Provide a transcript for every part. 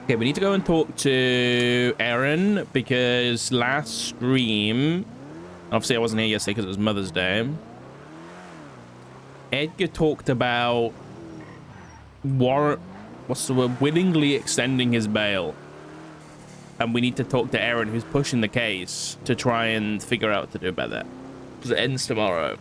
Okay, we need to go and talk to Aaron because last stream, obviously I wasn't here yesterday because it was Mother's Day. Edgar talked about what's the word? Willingly extending his bail. And we need to talk to Aaron, who's pushing the case, to try and figure out what to do about that. Because it ends tomorrow.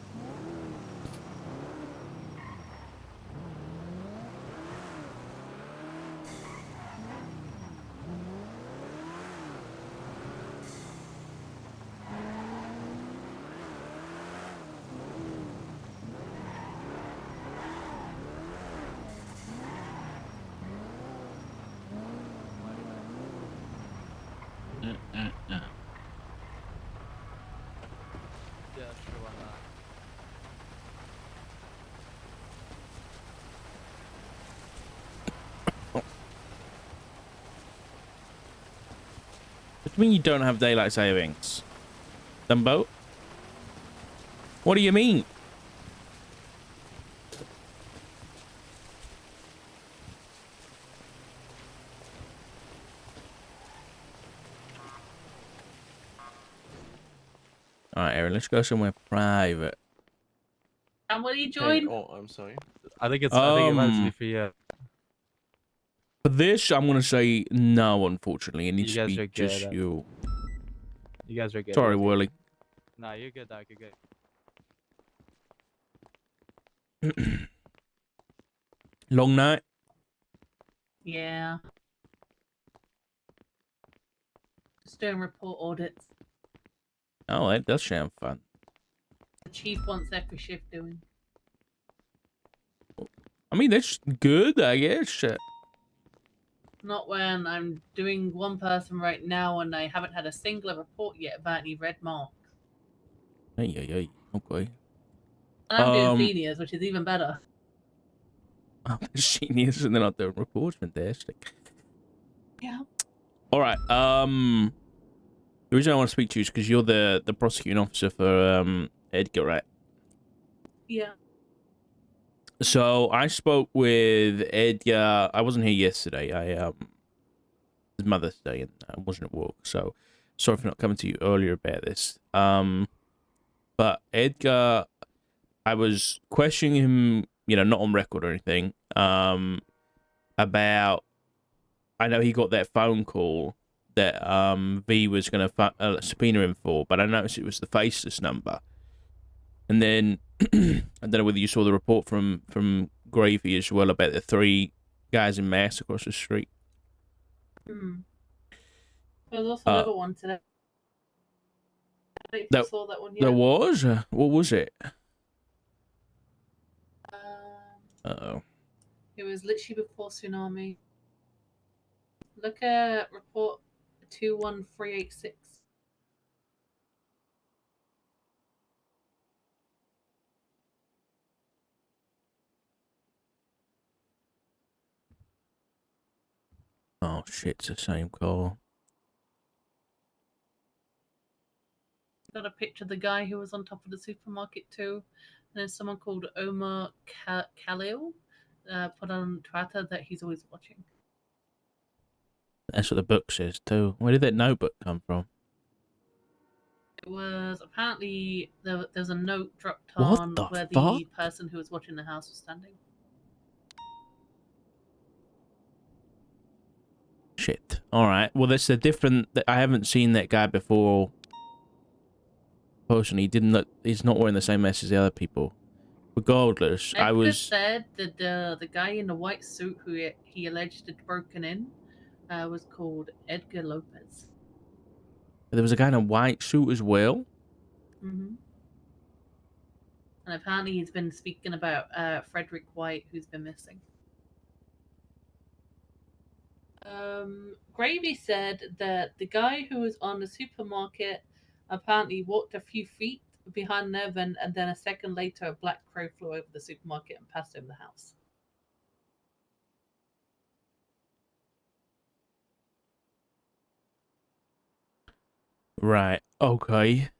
What do you mean you don't have daylight savings? Dumbo? What do you mean? Alright, Aaron, let's go somewhere private. And will you join? Hey, oh, I'm sorry. I think it might be for you. For this, I'm gonna say no, unfortunately. It needs to be just you. You guys are good. Sorry, Whirly. Nah, you're good, Doc. You're good. Long night? Yeah. Just doing report audits. Oh, that does sound fun. The chief wants every shift doing. I mean, that's good, I guess. Not when I'm doing one person right now and I haven't had a single report yet about any red marks. Hey, okay. And I'm doing seniors, which is even better. Oh, seniors and they're not doing reports. Fantastic. Yeah. All right. The reason I want to speak to you is because you're the prosecuting officer for Edgar, right? Yeah. So I spoke with Edgar. I wasn't here yesterday. It was Mother's Day and I wasn't at work, so sorry for not coming to you earlier about this. But Edgar, I was questioning him, not on record or anything, about, I know he got that phone call that V was going to subpoena him for, but I noticed it was the faceless number. And then, I don't know whether you saw the report from Gravy as well about the 3 guys in masks across the street. Hmm. There was also another one today. I don't know if you saw that one yet. There was? What was it? Uh-oh. It was literally before tsunami. Look at report 21386. Oh shit, it's the same call. Got a picture of the guy who was on top of the supermarket too. And then someone called Omar Khalil put on Twitter that he's always watching. That's what the book says too. Where did that notebook come from? It was apparently there's a note dropped on where the person who was watching the house was standing. Shit. All right. Well, that's a different. I haven't seen that guy before. Personally, he didn't look. He's not wearing the same mess as the other people. Regardless, Edgar said that the guy in the white suit who he alleged had broken in was called Edgar Lopez. There was a guy in a white suit as well. Mm-hmm. And apparently he's been speaking about Frederick White, who's been missing. Gravy said that the guy who was on the supermarket apparently walked a few feet behind them, and then a second later a black crow flew over the supermarket and passed over the house. Right. Okay.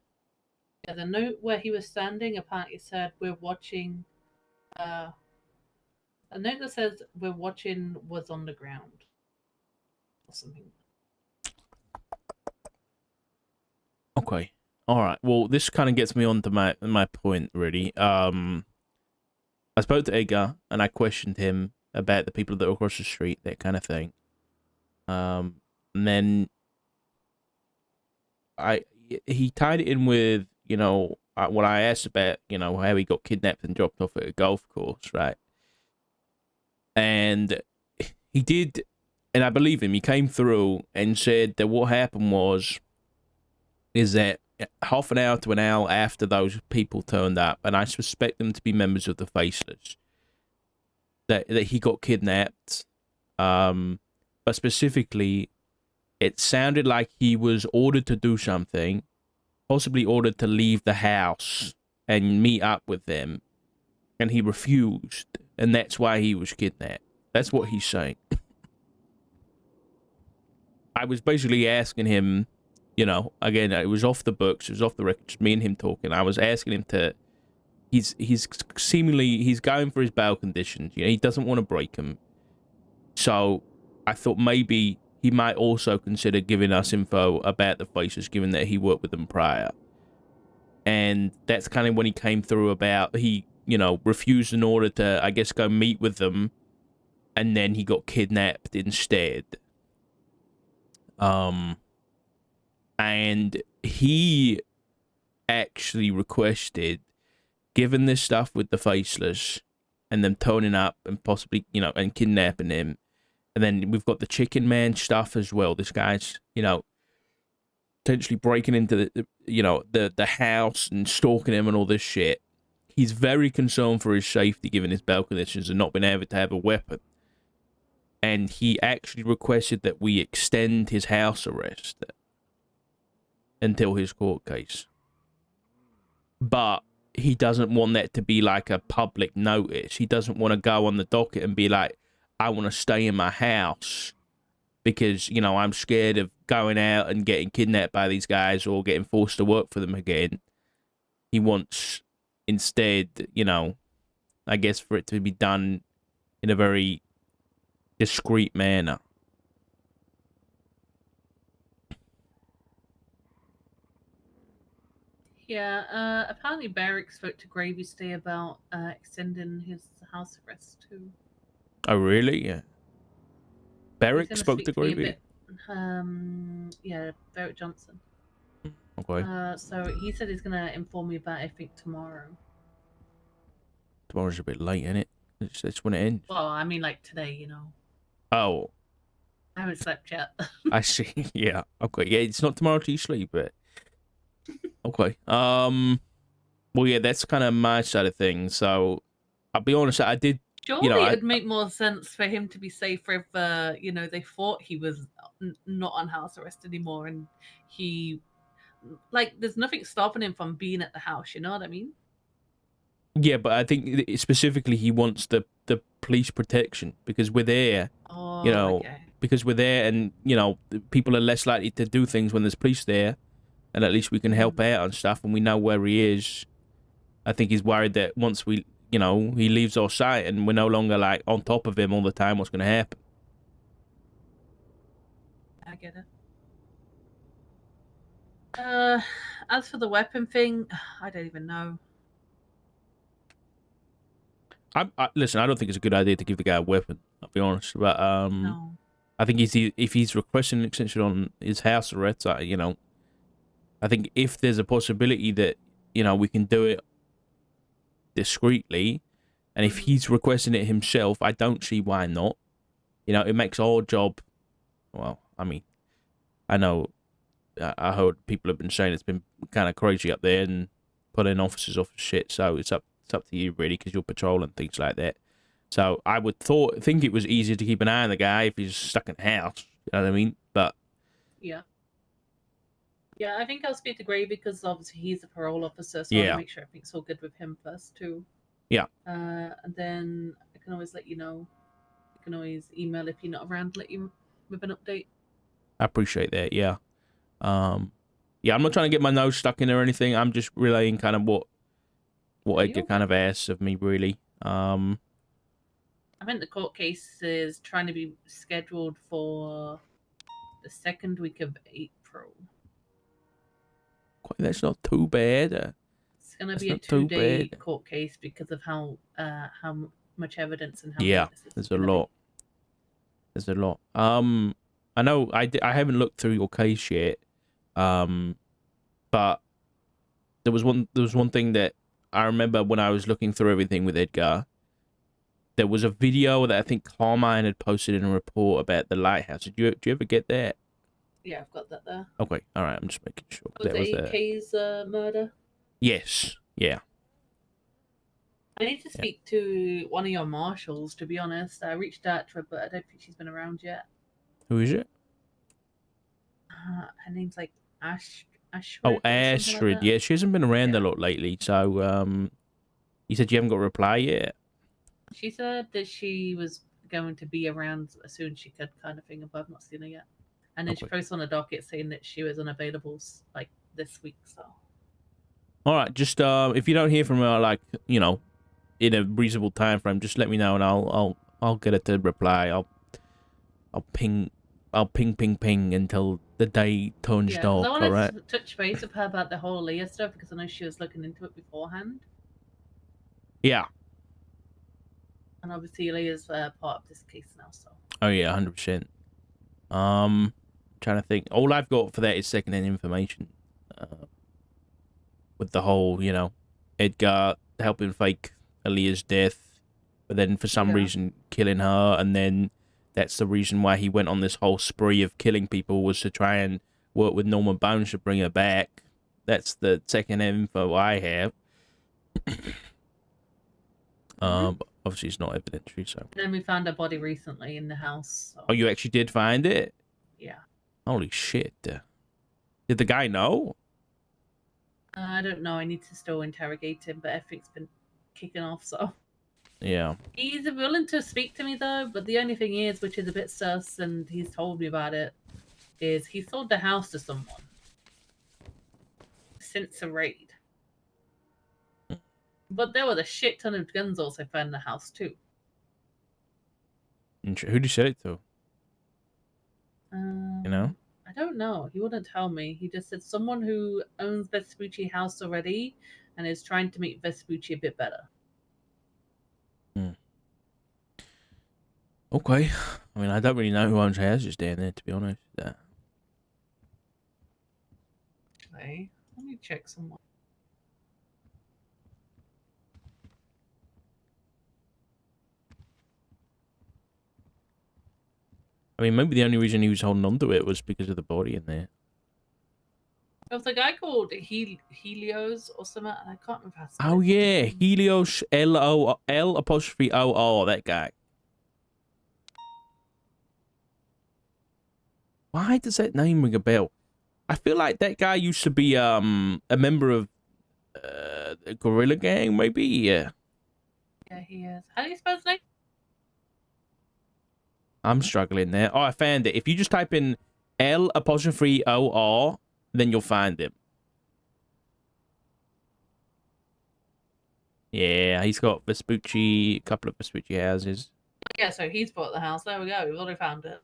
Yeah, the note where he was standing apparently said, "We're watching." A note that says "We're watching" was on the ground. or something. Okay. All right. Well, this kind of gets me on to my point, really. I spoke to Edgar and I questioned him about the people that were across the street, that kind of thing. And then he tied it in with, when I asked about, how he got kidnapped and dropped off at a golf course, right? And he did, and I believe him. He came through and said that what happened is that half an hour to an hour after those people turned up, and I suspect them to be members of the Faceless, that he got kidnapped. But specifically, it sounded like he was ordered to do something, possibly ordered to leave the house and meet up with them, and he refused, and that's why he was kidnapped. That's what he's saying. I was basically asking him, again, it was off the books, it was off the records, me and him talking. I was asking him to, he's going for his bail conditions. He doesn't want to break them. So I thought maybe he might also consider giving us info about the Faces, given that he worked with them prior. And that's kind of when he came through about, he, refused an order to, I guess, go meet with them, and then he got kidnapped instead. And he actually requested, given this stuff with the Faceless and them turning up and possibly, and kidnapping him, and then we've got the Chicken Man stuff as well. This guy's, potentially breaking into the house and stalking him and all this shit. He's very concerned for his safety, given his bail conditions and not being able to have a weapon. And he actually requested that we extend his house arrest until his court case. But he doesn't want that to be like a public notice. He doesn't want to go on the docket and be like, I want to stay in my house because, I'm scared of going out and getting kidnapped by these guys or getting forced to work for them again. He wants instead, I guess for it to be done in a very discreet manner. Yeah, apparently Barrick spoke to Gravy today about extending his house arrest too. Oh, really? Yeah. Barrick He's gonna spoke speak to me a Gravy? bit. Yeah, Barrick Johnson. Okay. So he said he's gonna inform me about it, I think, tomorrow. Tomorrow's a bit late, isn't it? It's when it ends. Well, I mean, like today, Oh, I haven't slept yet. I see. Yeah. Okay. Yeah, it's not tomorrow till you sleep, but okay. Well, yeah, that's kind of my side of things. So, I'll be honest. I did. Surely it'd make more sense for him to be safer if, they thought he was not on house arrest anymore, and he, there's nothing stopping him from being at the house. You know what I mean? Yeah, but I think specifically he wants the police protection because we're there. Oh, okay. Because we're there, and people are less likely to do things when there's police there, and at least we can help out and stuff, and we know where he is. I think he's worried that once we, he leaves our sight and we're no longer like on top of him all the time, what's going to happen? I get it. As for the weapon thing, I don't even know. Listen, I don't think it's a good idea to give the guy a weapon. I'll be honest, but No. I think if he's requesting an extension on his house arrest, I think if there's a possibility that we can do it discreetly, and if he's requesting it himself, I don't see why not. It makes our job. Well, I mean, I know. I heard people have been saying it's been kind of crazy up there and putting officers off shit. So it's up to you really, because you're patrolling things like that. So I would think it was easier to keep an eye on the guy if he's stuck in the house. You know what I mean? But yeah, I think I'll speak to Gray because obviously he's a parole officer, so I'll make sure everything's all good with him first too. Yeah. And then I can always let you know. You can always email if you're not around, let you with an update. I appreciate that. Yeah. Yeah, I'm not trying to get my nose stuck in or anything. I'm just relaying kind of what Edgar kind of asks of me, really. I meant the court case is trying to be scheduled for the second week of April. That's not too bad. It's gonna That's be a not too 2-day bad. court case because of how much evidence and how Yeah, late this there's is a gonna be. lot. There's a lot. I know I haven't looked through your case yet. But there was one thing that I remember when I was looking through everything with Edgar. There was a video that I think Carmine had posted in a report about the lighthouse. Did you ever get that? Yeah, I've got that there. Okay, all right. I'm just making sure. Was That was it AK's murder? Yes. Yeah. I need to speak to one of your marshals, to be honest. I reached out to her, but I don't think she's been around yet. Who is it? Her name's like Astrid. Oh, or something like Astrid. that. Yeah, she hasn't been around a Yeah. lot lately. So, you said you haven't got a reply yet. She said that she was going to be around as soon as she could, kind of thing, but I've not seen her yet. And then she Okay. posted on the docket saying that she was unavailable like this week. So All right. Just if you don't hear from her, like in a reasonable time frame, just let me know and I'll get her to reply. I'll ping until the day turns yeah, because dark. I All wanted right. to touch base with her about the whole Leah stuff because I know she was looking into it beforehand. Yeah. And obviously Leah's part of this case now, so. Oh yeah, 100%. Trying to think. All I've got for that is secondhand information. With the whole, Edgar helping fake Aaliyah's death, but then for some reason killing her, and then that's the reason why he went on this whole spree of killing people was to try and work with Norman Bones to bring her back. That's the secondhand info I have. But obviously it's not evidentiary, so. And then we found her body recently in the house. So. Oh, you actually did find it? Yeah. Holy shit. Did the guy know? I don't know. I need to still interrogate him, but everything's been kicking off, so. Yeah. He's willing to speak to me, though, but the only thing is, which is a bit sus, and he's told me about it, is he sold the house to someone since a raid. But there was a shit ton of guns also found in the house, too. Who'd you sell it to? I don't know. He wouldn't tell me. He just said someone who owns Vespucci House already and is trying to make Vespucci a bit better. Okay. I mean, I don't really know who owns houses down there, to be honest. Okay. Let me check someone. I mean, maybe the only reason he was holding on to it was because of the body in there. There was a guy called Helios or something, and I can't remember how to spell Oh, his yeah. name. Helios, L''O''R, that guy. Why does that name ring a bell? I feel like that guy used to be a member of the Gorilla Gang, maybe? Yeah. Yeah, he is. How do you spell his name? I'm struggling there. Oh, I found it. If you just type in L''O''R, then you'll find him. Yeah, he's got Vespucci, a couple of Vespucci houses. Yeah, so he's bought the house. There we go. We've already found it.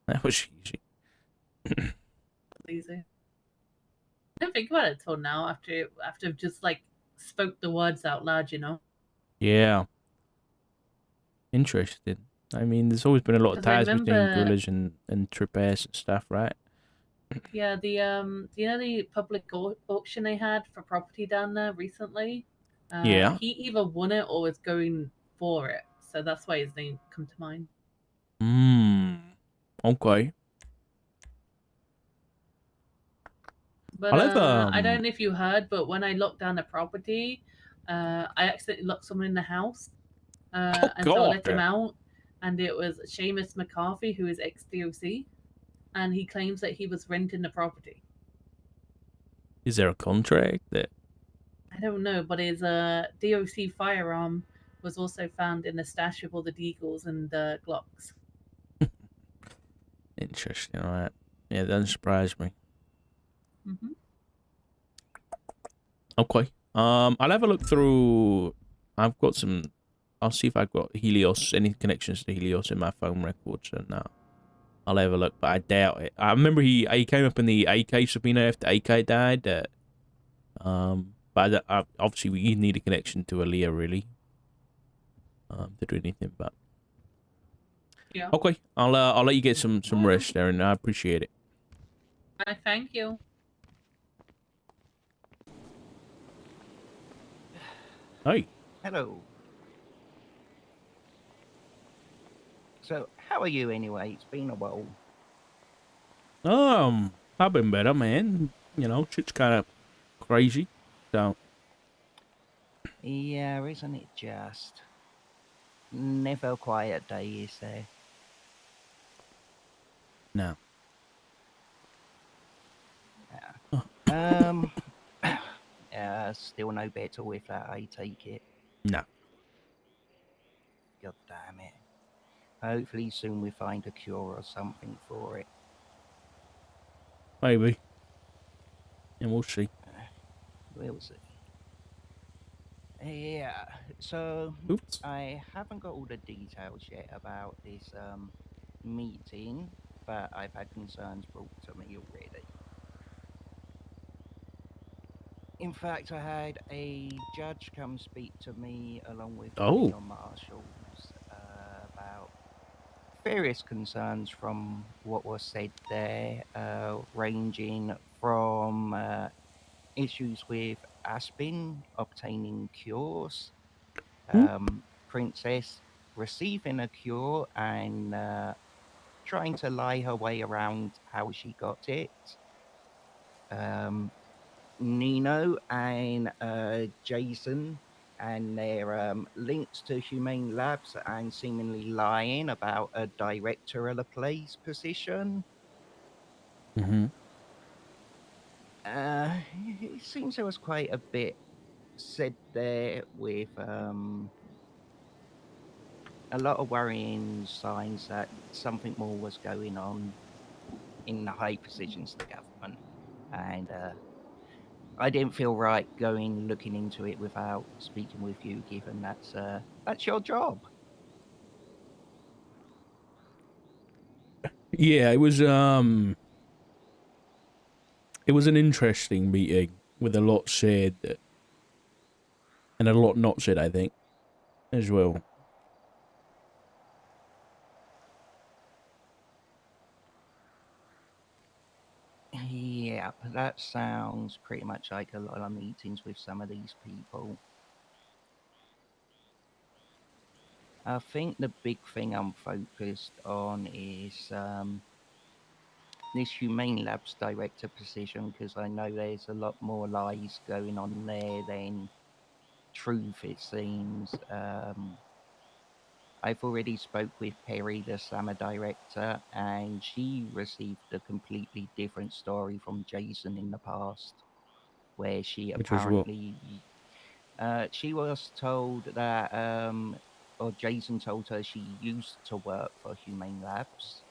That was easy. Easy. I don't think about it till now after I've just like spoke the words out loud, you know. Yeah. Interesting. I mean, there's always been a lot of 'Cause I ties between remember- gorillas and trip ass and stuff, right? Yeah, the you know the public auction they had for property down there recently? Yeah. He either won it or was going for it. So that's why his name come to mind. Okay. But I'll have, I don't know if you heard, but when I locked down the property, I accidentally locked someone in the house. And so I let him out. And it was Seamus McCarthy, who is ex-DOC. And he claims that he was renting the property. Is there a contract that... I don't know, but his DOC firearm was also found in the stash with all the deagles and Glocks. Interesting, alright. Yeah, that doesn't surprise me. Okay. I'll have a look through... I've got some... I'll see if I've got Helios, any connections to Helios in my phone records and now. I'll have a look, but I doubt it. I remember he came up in the AK subpoena after AK died. But obviously we need a connection to Aaliyah, really, to do anything. But Yeah. okay, I'll let you get some rest there, and I appreciate it. I thank you. Hey, Hello. So, how are you anyway? It's been a while. I've been better, man. You know, shit's kind of crazy. So Yeah, isn't it just? Never a quiet day, is there? no. Um, still no better with that, I take it. No. God damn it. Hopefully soon we find a cure or something for it. Maybe. And we'll see. We'll see. Yeah, so Oops. I haven't got all the details yet about this meeting, but I've had concerns brought to me already. In fact, I had a judge come speak to me along with one of Oh. your marshals about various concerns from what was said there, ranging from issues with Aspin obtaining cures, Princess receiving a cure and trying to lie her way around how she got it. Nino and Jason and their links to Humane Labs and seemingly lying about a director of the place position. Mm-hmm. It seems there was quite a bit said there with a lot of worrying signs that something more was going on in the high positions of the government. And I didn't feel right going looking into it without speaking with you, given that's your job. Yeah, it was an interesting meeting with a lot said and a lot not said, I think, as well. Yeah, that sounds pretty much like a lot of meetings with some of these people. I think the big thing I'm focused on is this Humane Labs director position, because I know there's a lot more lies going on there than truth, it seems. I've already spoke with Peri, the summer director, and she received a completely different story from Jason in the past, where she Which was what? apparently she was told that or Jason told her she used to work for Humane Labs,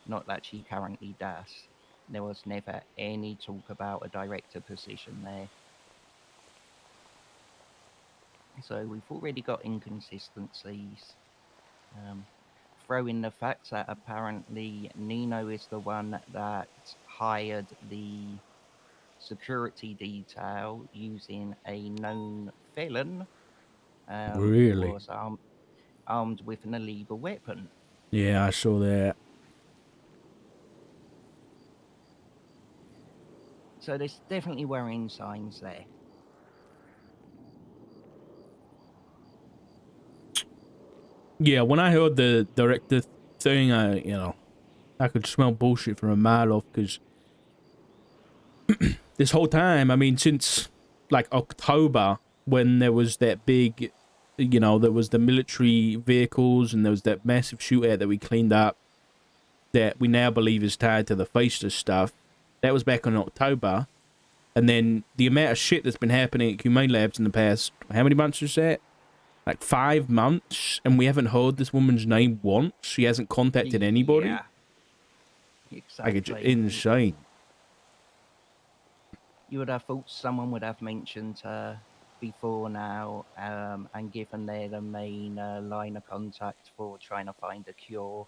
not that she currently does. There was never any talk about a director position there. So we've already got inconsistencies. Um, Throw in the fact that apparently Nino is the one that hired the security detail using a known felon who Really? was armed with an illegal weapon. Yeah, I saw that. So there's definitely worrying signs there. Yeah, when I heard the director thing, I could smell bullshit from a mile off, because this whole time, I mean, since like October, when there was that big, there was the military vehicles and there was that massive shootout that we cleaned up that we now believe is tied to the Faceless stuff. That was back in October. And then the amount of shit that's been happening at Humane Labs in the past, how many months is that? Like 5 months, and we haven't heard this woman's name once. She hasn't contacted anybody. Yeah, Like, it's exactly. insane. You would have thought someone would have mentioned her before now, and given they're the main line of contact for trying to find a cure,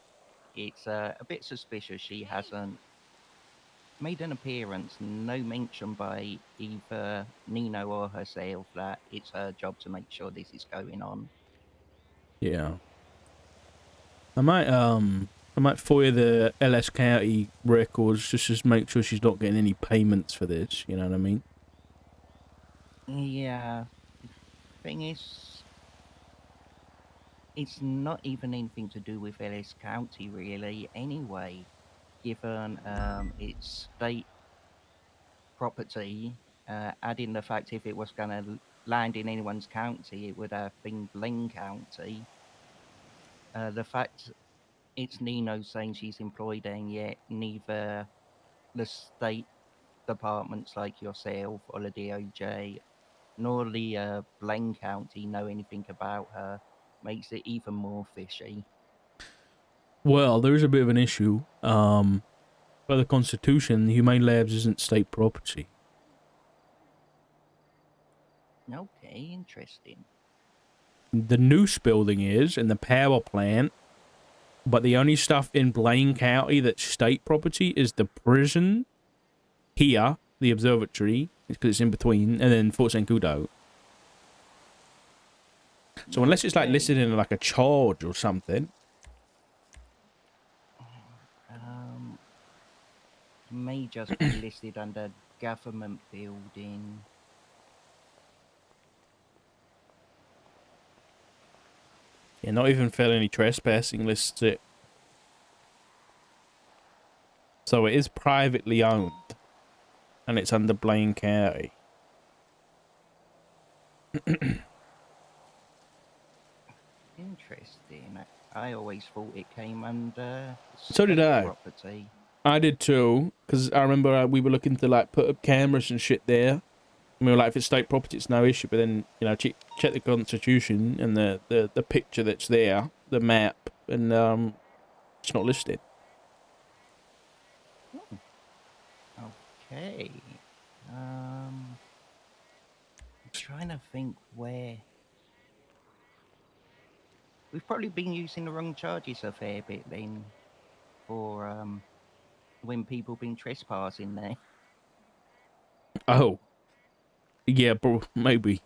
it's a bit suspicious she hasn't made an appearance. No mention by either Nino or herself that it's her job to make sure this is going on. Yeah. I might FOIA the LS County records just to make sure she's not getting any payments for this. You know what I mean? Yeah. Thing is, it's not even anything to do with Ellis County, really, anyway, given it's state property, adding the fact if it was going to land in anyone's county, it would have been Blaine County. The fact it's Nino saying she's employed, and yet neither the state departments like yourself or the DOJ nor the Blaine County know anything about her makes it even more fishy. Well, there is a bit of an issue. By the Constitution, the Humane Labs isn't state property. Okay, interesting. The Noose building is, and the power plant, but the only stuff in Blaine County that's state property is the prison here, the observatory, because it's in between, and then Fort St. Kudo. So unless it's like listed in like a charge or something. May just be listed under government building. Yeah, not even felony trespassing lists it. So it is privately owned. And it's under Blaine County. Interesting. I always thought it came under So did state I. property. I did too, because I remember we were looking to like put up cameras and shit there. And we were like, if it's state property, it's no issue. But then, you know, check the Constitution and the picture that's there, the map, and it's not listed. Okay. I'm trying to think where. We've probably been using the wrong charges a fair bit then for when people been trespassing there. Oh. Yeah, bro, maybe.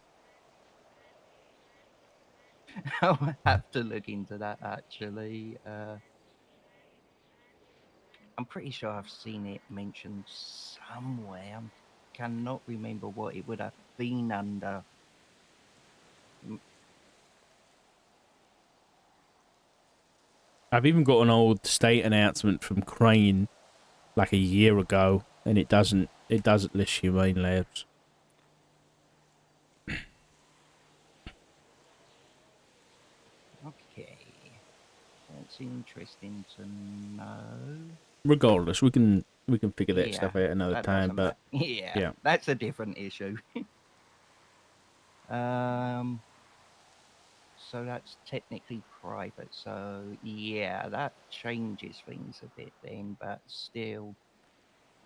I'll have to look into that actually. I'm pretty sure I've seen it mentioned somewhere. I cannot remember what it would have been under. I've even got an old state announcement from Crane like a year ago, and it doesn't list Humane Labs. Okay. That's interesting to know. Regardless, we can figure that stuff out another that time, doesn't but yeah, that's a different issue. So that's technically private. So yeah, that changes things a bit then, but still,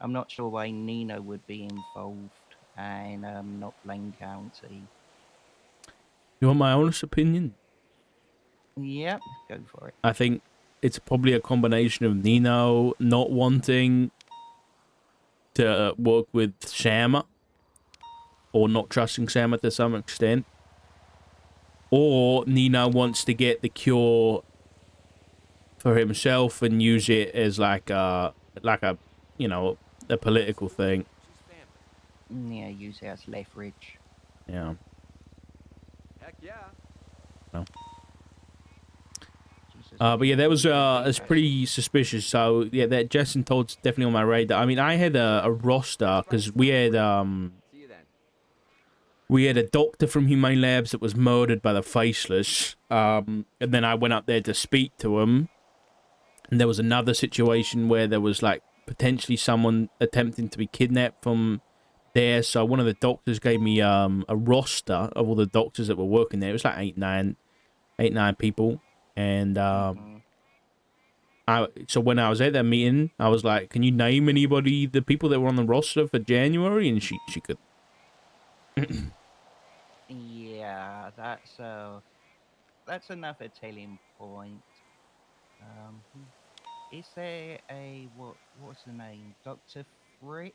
I'm not sure why Nino would be involved and not Blaine County. you want my honest opinion? Yep, go for it. I think it's probably a combination of Nino not wanting to work with Shama, or not trusting Shama to some extent, or Nino wants to get the cure for himself and use it as like a you know, a political thing. Yeah, use it as leverage. Yeah. Heck yeah. No. But yeah, that was it's pretty suspicious. So yeah, that Justin Todd's definitely on my radar. I mean, I had a roster because we had See you then. we had a doctor from Humane Labs that was murdered by the Faceless. And then I went up there to speak to him. And there was another situation where there was like potentially someone attempting to be kidnapped from there. So one of the doctors gave me a roster of all the doctors that were working there. It was like eight, nine people. And so when I was at that meeting, I was like, "Can you name anybody, the people that were on the roster for January?" And she could. Yeah, that's another telling point. Is there a what's the name? Dr. Fritz?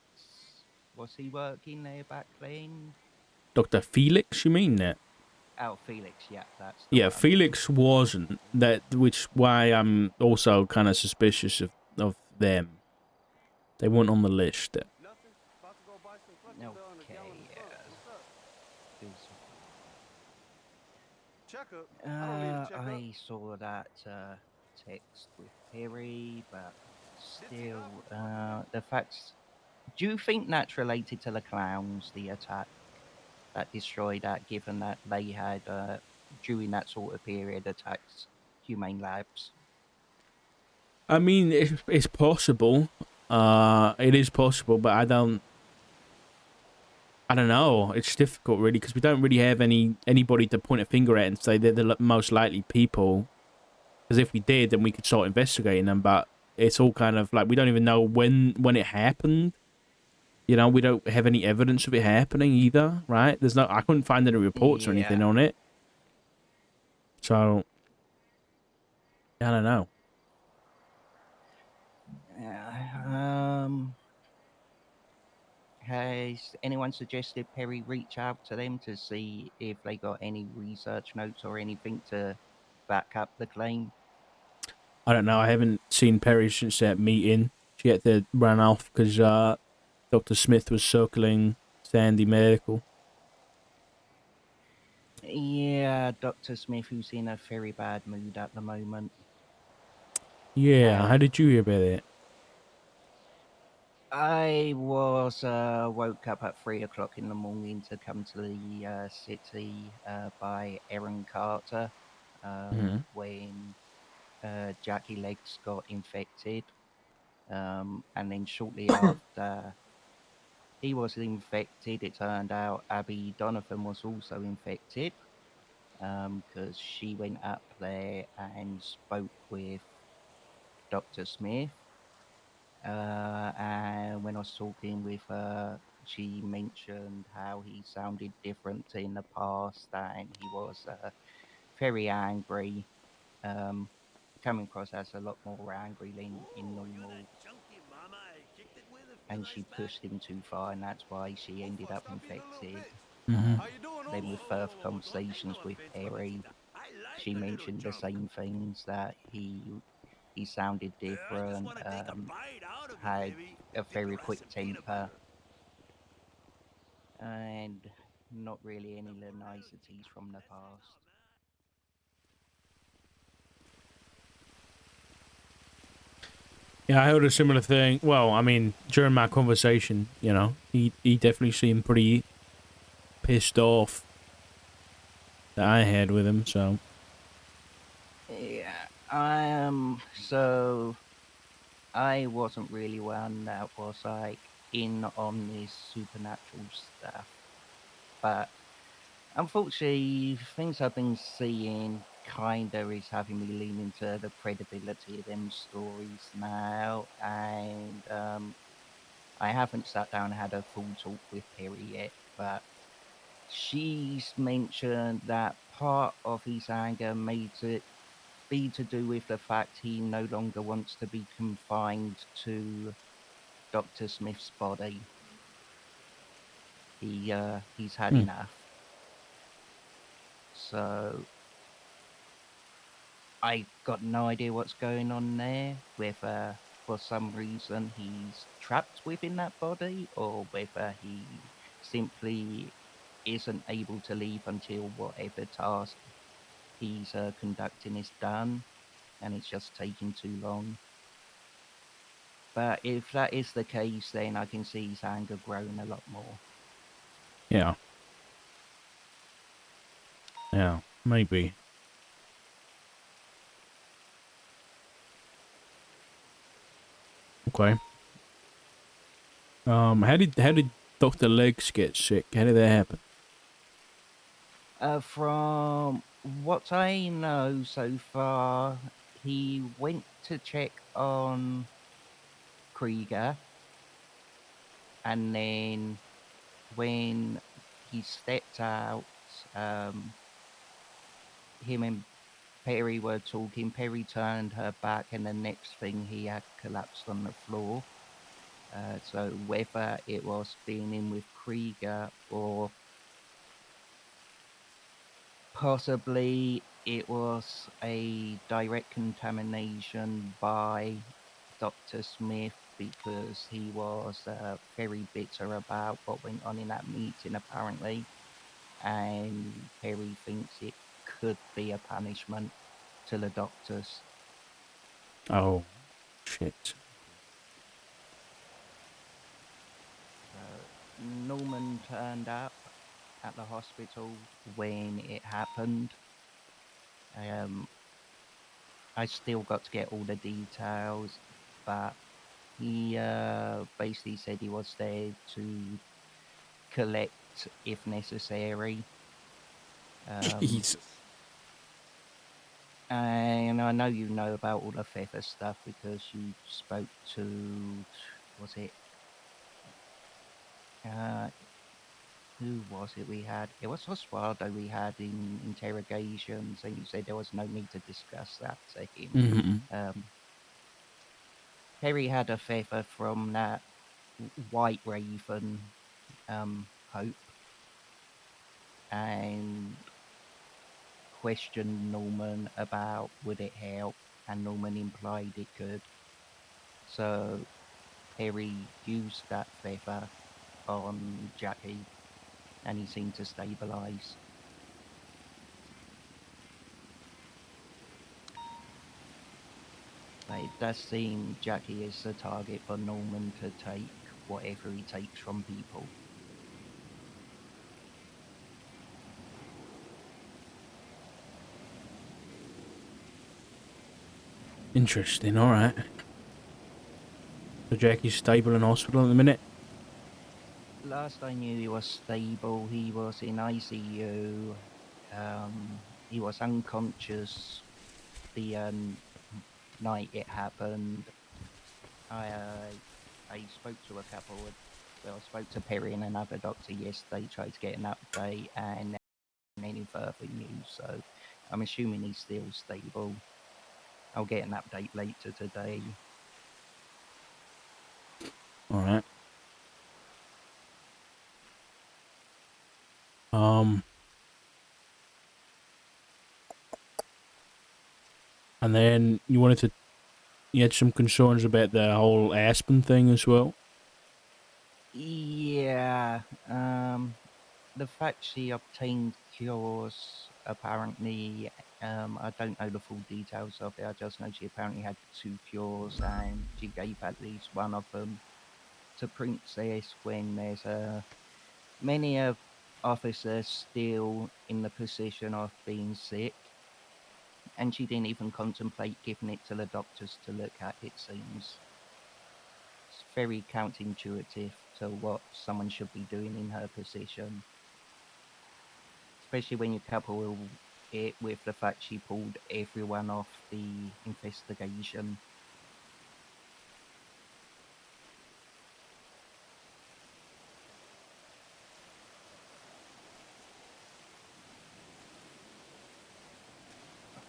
Was he working there back then? Dr. Felix, you mean that? Oh, Felix, yeah, that's the Yeah, one. Felix wasn't. Which why I'm also kind of suspicious of them. They weren't on the list. Nothing. About to go buy some clucking dough and a gallon Okay, of syrup. What's up? 'cause, Checkup? I don't need a checkup. I saw that text with Perry, but still, the facts. Do you think that's related to the clowns, the attack that destroyed that, given that they had, during that sort of period, attacked humane labs? I mean, it's possible. It is possible, but I don't know. It's difficult, really, because we don't really have anybody to point a finger at and say they're the most likely people. Because if we did, then we could start investigating them. But it's all kind of like we don't even know when it happened. You know, we don't have any evidence of it happening either, right? I couldn't find any reports or anything Yeah. on it. So, I don't know. Yeah. Has anyone suggested Perry reach out to them to see if they got any research notes or anything to back up the claim? I don't know. I haven't seen Perry since that meeting. She had to run off because Dr. Smith was circling Sandy Medical. Yeah, Dr. Smith, who's in a very bad mood at the moment. Yeah, how did you hear about it? I was woke up at 3 o'clock in the morning to come to the city by Aaron Carter when Jackie Legs got infected. And then shortly after he was infected, it turned out Abby Donovan was also infected because she went up there and spoke with Dr. Smith. And when I was talking with her, she mentioned how he sounded different in the past and he was very angry, um, coming across as a lot more angry than in normal. And she pushed him too far, and that's why she ended up infected. Mhm. How you doing? Then, with further conversations with Perry, she mentioned the same things that he sounded different, had a very quick temper, and not really any of the niceties from the past. Yeah, I heard a similar thing. Well, I mean, during my conversation, he definitely seemed pretty pissed off that I had with him. So Yeah. So I wasn't really one that was like in on this supernatural stuff, but unfortunately, things I've been seeing kinda is having me lean into the credibility of them stories now, and I haven't sat down and had a full talk with Perry yet, but she's mentioned that part of his anger may be to do with the fact he no longer wants to be confined to Dr. Smith's body. He's had Hmm. enough. So I got no idea what's going on there, whether for some reason he's trapped within that body or whether he simply isn't able to leave until whatever task he's conducting is done and it's just taking too long. But if that is the case, then I can see his anger growing a lot more. yeah, maybe. Okay. How did Dr. Legs get sick? How did that happen? From what I know so far, he went to check on Krieger, and then when he stepped out, him and Peri were talking. Peri turned her back, and the next thing he had collapsed on the floor. So whether it was being in with Keager or possibly it was a direct contamination by Dr. Smith because he was very bitter about what went on in that meeting, apparently. And Perry thinks it could be a punishment to the doctors. Oh, shit. Norman turned up at the hospital when it happened. I still got to get all the details, but he basically said he was there to collect if necessary. Jesus. And I know you know about all the feather stuff because you spoke to, was it, who was it we had? It was Oswaldo we had in interrogations, and you said there was no need to discuss that to him. Mm-hmm. Perry had a feather from that white raven, Hope, and questioned Norman about would it help, and Norman implied it could. So Perry used that feather on Jackie, and he seemed to stabilize. But it does seem Jackie is the target for Norman to take whatever he takes from people. Interesting, alright. So Jackie's stable in hospital at the minute? Last I knew he was stable. He was in ICU. He was unconscious the night it happened. I spoke to a couple of, well, I spoke to Perry and another doctor yesterday, tried to get an update, and any further news. So I'm assuming he's still stable. I'll get an update later today. Alright. And then you had some concerns about the whole Aspen thing as well? Yeah, the fact she obtained cures, apparently, I don't know the full details of it. I just know she apparently had 2 cures, and she gave at least one of them to Princess when there's many of officers still in the position of being sick, and she didn't even contemplate giving it to the doctors to look at, it seems. It's very counterintuitive to what someone should be doing in her position, especially when you couple it with the fact she pulled everyone off the investigation.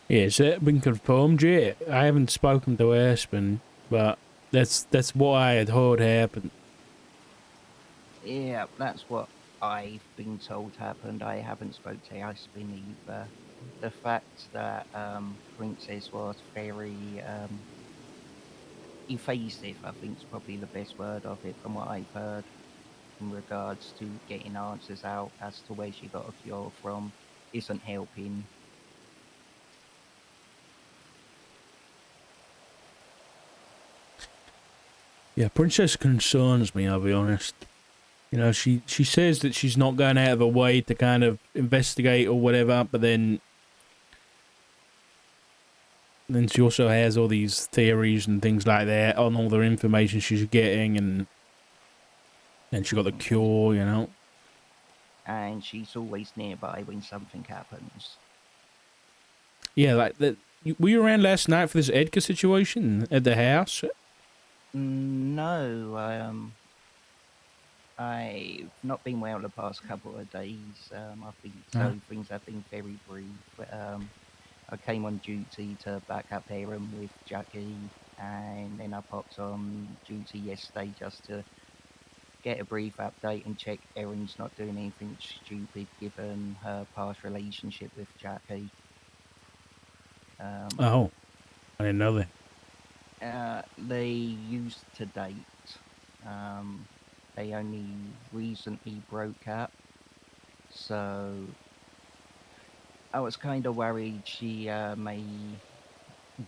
Yeah, has that been confirmed yet? I haven't spoken to Aspen, but that's what I had heard happened. Yeah, that's what I've been told happened. I haven't spoke to Aspen either. The fact that Princess was very evasive, I think is probably the best word of it from what I've heard in regards to getting answers out as to where she got a cure from, isn't helping. Yeah, Princess concerns me, I'll be honest. You know, she says that she's not going out of her way to kind of investigate or whatever, but then she also has all these theories and things like that on all the information she's getting, and then she got the cure, you know. And she's always nearby when something happens. Yeah, like that. Were you around last night for this Edgar situation at the house? No, I've not been well the past couple of days. Things have been very brief. I came on duty to back up Aaron with Jackie, and then I popped on duty yesterday just to get a brief update and check Erin's not doing anything stupid given her past relationship with Jackie. Oh, I didn't know that. They used to date. They only recently broke up, so I was kind of worried she may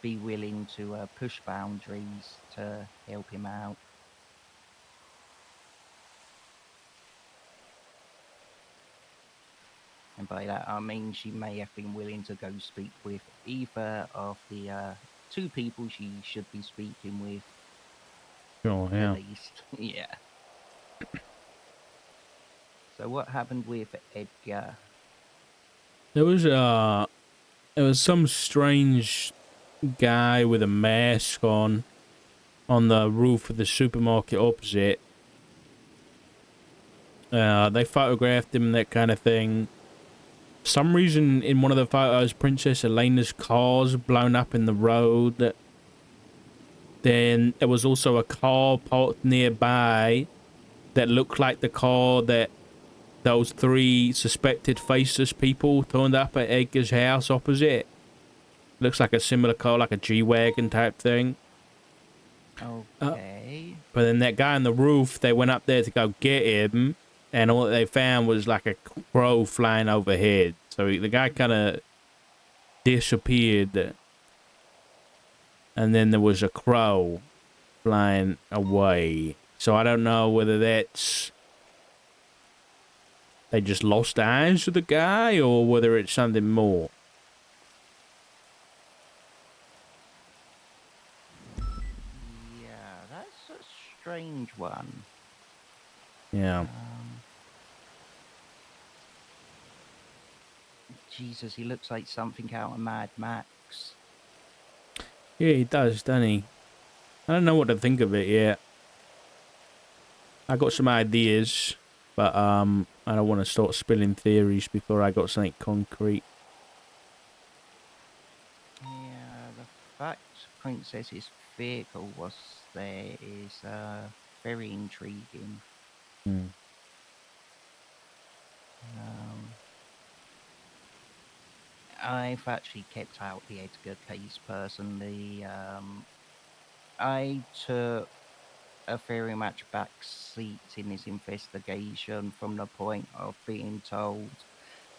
be willing to push boundaries to help him out. And by that, I mean she may have been willing to go speak with either of the two people she should be speaking with, Sure, yeah. at least. Yeah. So what happened with Edgar? There was some strange guy with a mask on the roof of the supermarket opposite. They photographed him, that kind of thing. For some reason, in one of the photos, Princess Elena's car's blown up in the road. Then there was also a car parked nearby that looked like the car that those three suspected faceless people turned up at Edgar's house opposite. Looks like a similar car, like a G-Wagon type thing. Okay. But then that guy on the roof, they went up there to go get him, and all that they found was like a crow flying overhead. So the guy kind of disappeared. And then there was a crow flying away. So I don't know whether that's... they just lost eyes of the guy, or whether it's something more. Yeah, that's a strange one. Yeah. Jesus, he looks like something out of Mad Max. Yeah, he does, doesn't he? I don't know what to think of it yet. I got some ideas, but I don't want to start spilling theories before I got something concrete. Yeah, the fact Princess's vehicle was there is very intriguing. Hmm. I've actually kept out the Edgar case personally. I took a very much back seat in this investigation from the point of being told,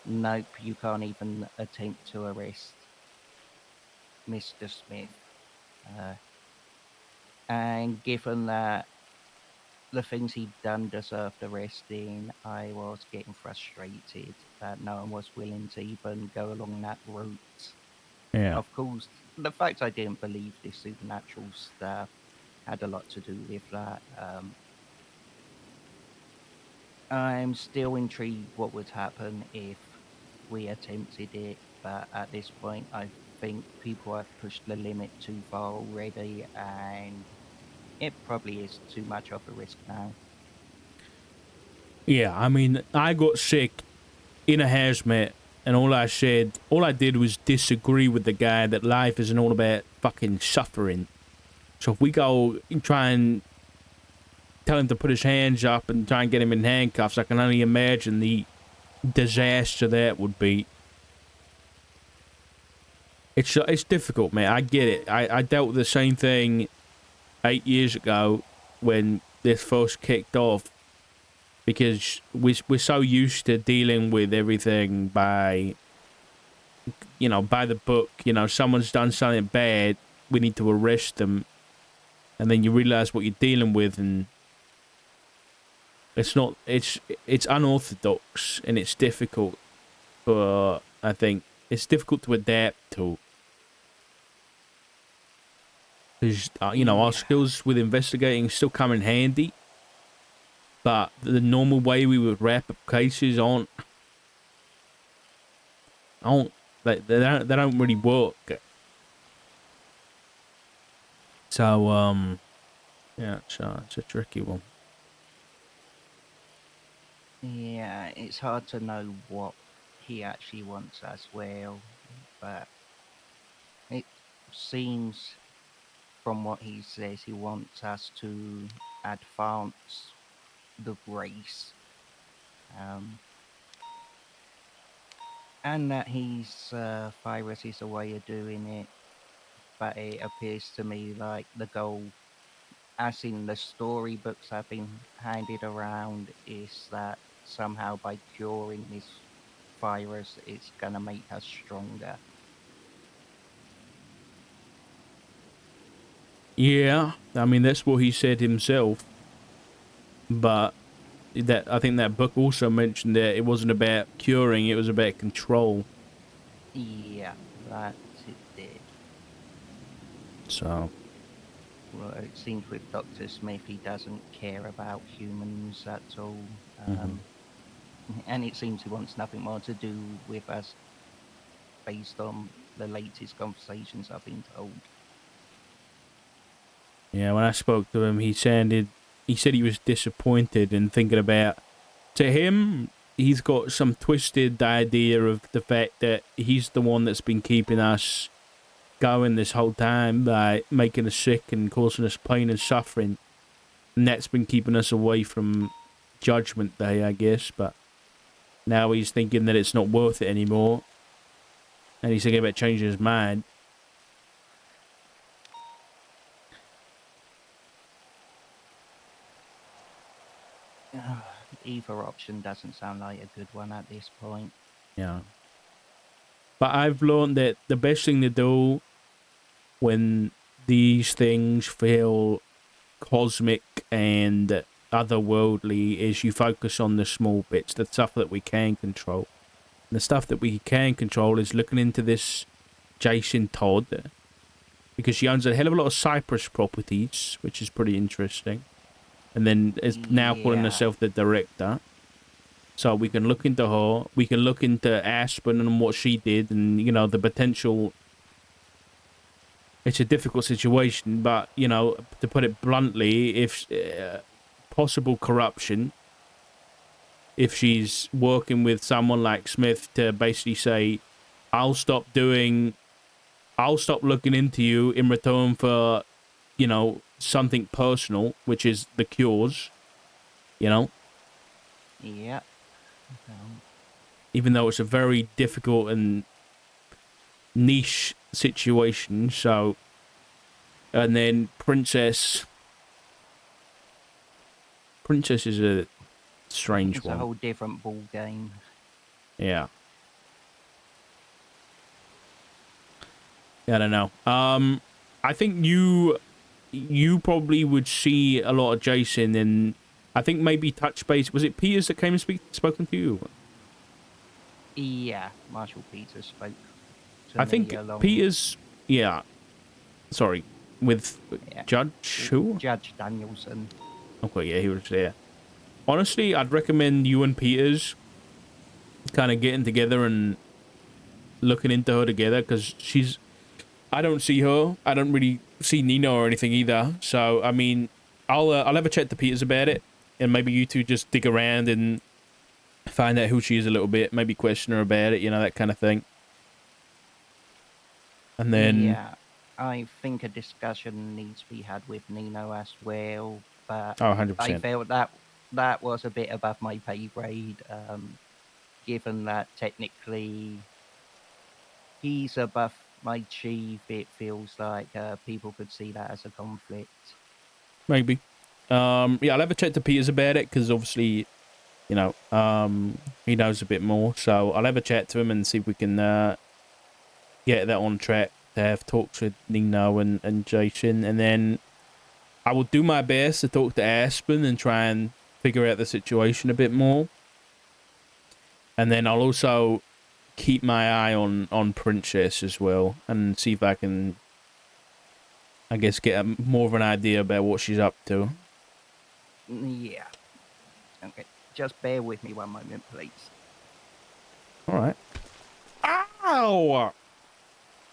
nope, you can't even attempt to arrest Mr. Smith. And given that the things he'd done deserved arresting, I was getting frustrated that no one was willing to even go along that route. Yeah. Of course, the fact I didn't believe this supernatural stuff had a lot to do with that. I'm still intrigued what would happen if we attempted it, but at this point, I think people have pushed the limit too far already, and it probably is too much of a risk now. Yeah, I mean, I got sick in a hazmat, and all I did was disagree with the guy that life isn't all about fucking suffering. So if we go and try and tell him to put his hands up and try and get him in handcuffs, I can only imagine the disaster that would be. It's difficult, man. I get it. I dealt with the same thing 8 years ago when this first kicked off, because we're so used to dealing with everything by the book. Someone's done something bad, we need to arrest them, and then you realize what you're dealing with, and it's unorthodox, and it's difficult I think it's difficult to adapt to, because our skills with investigating still come in handy, but the normal way we would wrap up cases they don't really work. So yeah, it's a tricky one. Yeah, it's hard to know what he actually wants as well, but seems from what he says he wants us to advance the race. And that his virus is a way of doing it, but it appears to me like the goal, as in the storybooks I've been handed around, is that somehow by curing this virus, it's gonna make us stronger. Yeah, I mean that's what he said himself. But that I think that book also mentioned that it wasn't about curing; it was about control. Yeah, that it did. So Well, it seems with Dr. Smith, he doesn't care about humans at all. Mhm. And it seems he wants nothing more to do with us based on the latest conversations I've been told. yeah, when I spoke to him, he said he was disappointed and thinking about. To him, he's got some twisted idea of the fact that he's the one that's been keeping us going this whole time by making us sick and causing us pain and suffering. And that's been keeping us away from Judgment Day, I guess. But now he's thinking that it's not worth it anymore. And he's thinking about changing his mind. Either option doesn't sound like a good one at this point. Yeah. But I've learned that the best thing to do when these things feel cosmic and otherworldly is you focus on the small bits, the stuff that we can control. And the stuff that we can control is looking into this Jason Todd, because she owns a hell of a lot of Cyprus properties, which is pretty interesting. And then is now calling Yeah. herself the director. So we can look into her. We can look into Aspen and what she did, and you know the potential. It's a difficult situation, but you know, to put it bluntly, if possible corruption, if she's working with someone like Smith to basically say, I'll stop looking into you in return for, you know, something personal, which is the cures, you know, Yeah. even though it's a very difficult and niche situation. So, and then Princess is a strange It's one. a whole different ball game. Yeah. I don't know. I think you probably would see a lot of Jason, and I think maybe touch base. Was it Peters that came and spoken to you? Yeah, Marshall Peters spoke to I me think along. Peters. Yeah. Sorry, with Yeah. Judge who? Judge Danielson. Okay, yeah, he was there. Honestly, I'd recommend you and Peters kind of getting together and looking into her together, because I don't see her. I don't really see Nino or anything either. So, I mean, I'll have a chat to Peters about it, and maybe you two just dig around and find out who she is a little bit. Maybe question her about it, you know, that kind of thing. And then, Yeah, I think a discussion needs to be had with Nino as well, but oh, I 100%. felt that was a bit above my pay grade, given that technically he's above my chief. It feels like people could see that as a conflict. Maybe. Yeah, I'll have a chat to Peters about it, because obviously, you know, he knows a bit more. So I'll have a chat to him and see if we can get that on track to have talks with Nino and Jason. And then I will do my best to talk to Aspen and try and figure out the situation a bit more. And then I'll also keep my eye on Princess as well, and see if I can, I guess, get more of an idea about what she's up to. Yeah. Okay, just bear with me one moment, please. All right. Ow!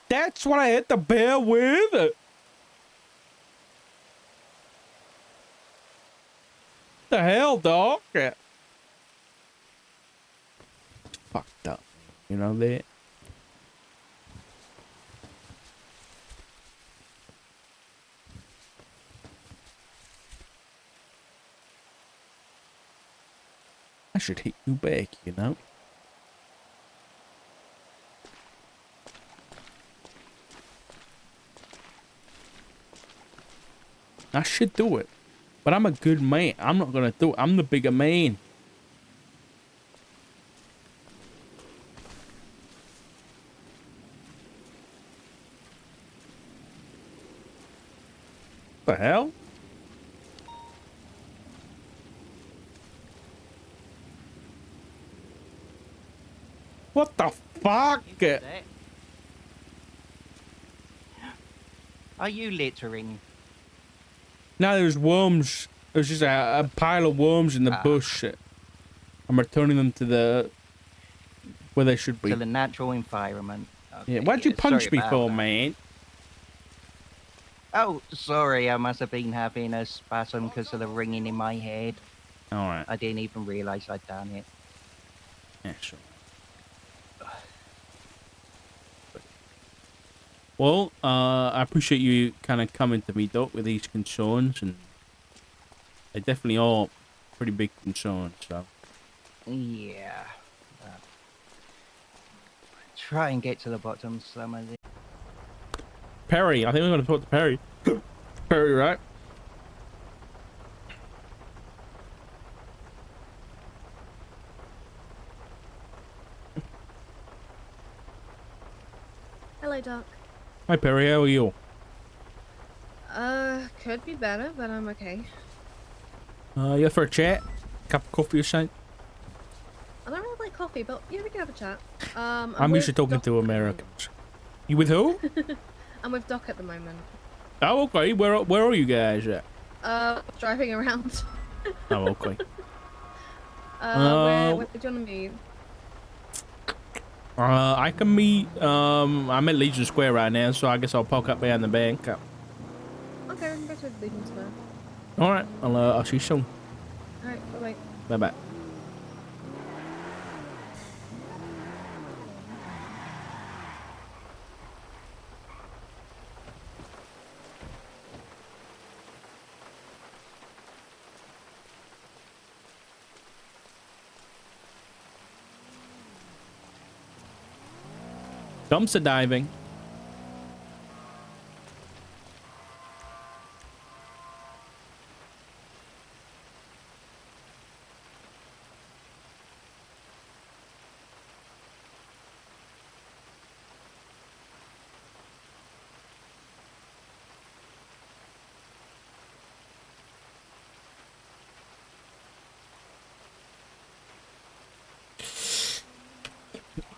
That's what I had to bear with. The hell, dog? Fucked up. You know that? I should hit you back, you know? I should do it. But I'm a good man. I'm not gonna do it. I'm the bigger man. What the hell? What the fuck? You did it. Are you littering? Now there's worms. There's just a pile of worms in the bush. I'm returning them to the where they should be. To the natural environment. Yeah. Okay, Why'd you punch sorry me about for, that. man? Oh, sorry, I must have been having a spasm because of the ringing in my head. All right. I didn't even realise I'd done it. Yeah, sure. Well, I appreciate you kind of coming to me, Doc, with these concerns, and they definitely are pretty big concerns. So. Yeah. Try and get to the bottom of some of this. Peri, I think we're going to talk to Peri. Peri, right? Hello, Doc. Hi, Peri. How are you? Could be better, but I'm okay. You up for a chat? Cup of coffee or something? I don't really like coffee, but yeah, we can have a chat. I'm used to talking to Americans. You with who? I'm with Doc at the moment. Oh, okay. Where are you guys at? Driving around. Oh, okay. Where do you want to meet? I can meet. I'm at Legion Square right now, so I guess I'll park up behind the bank. Okay, we can go to Legion Square. All right. I'll see you soon. Alright, bye-bye. Bye bye. Dumpster diving.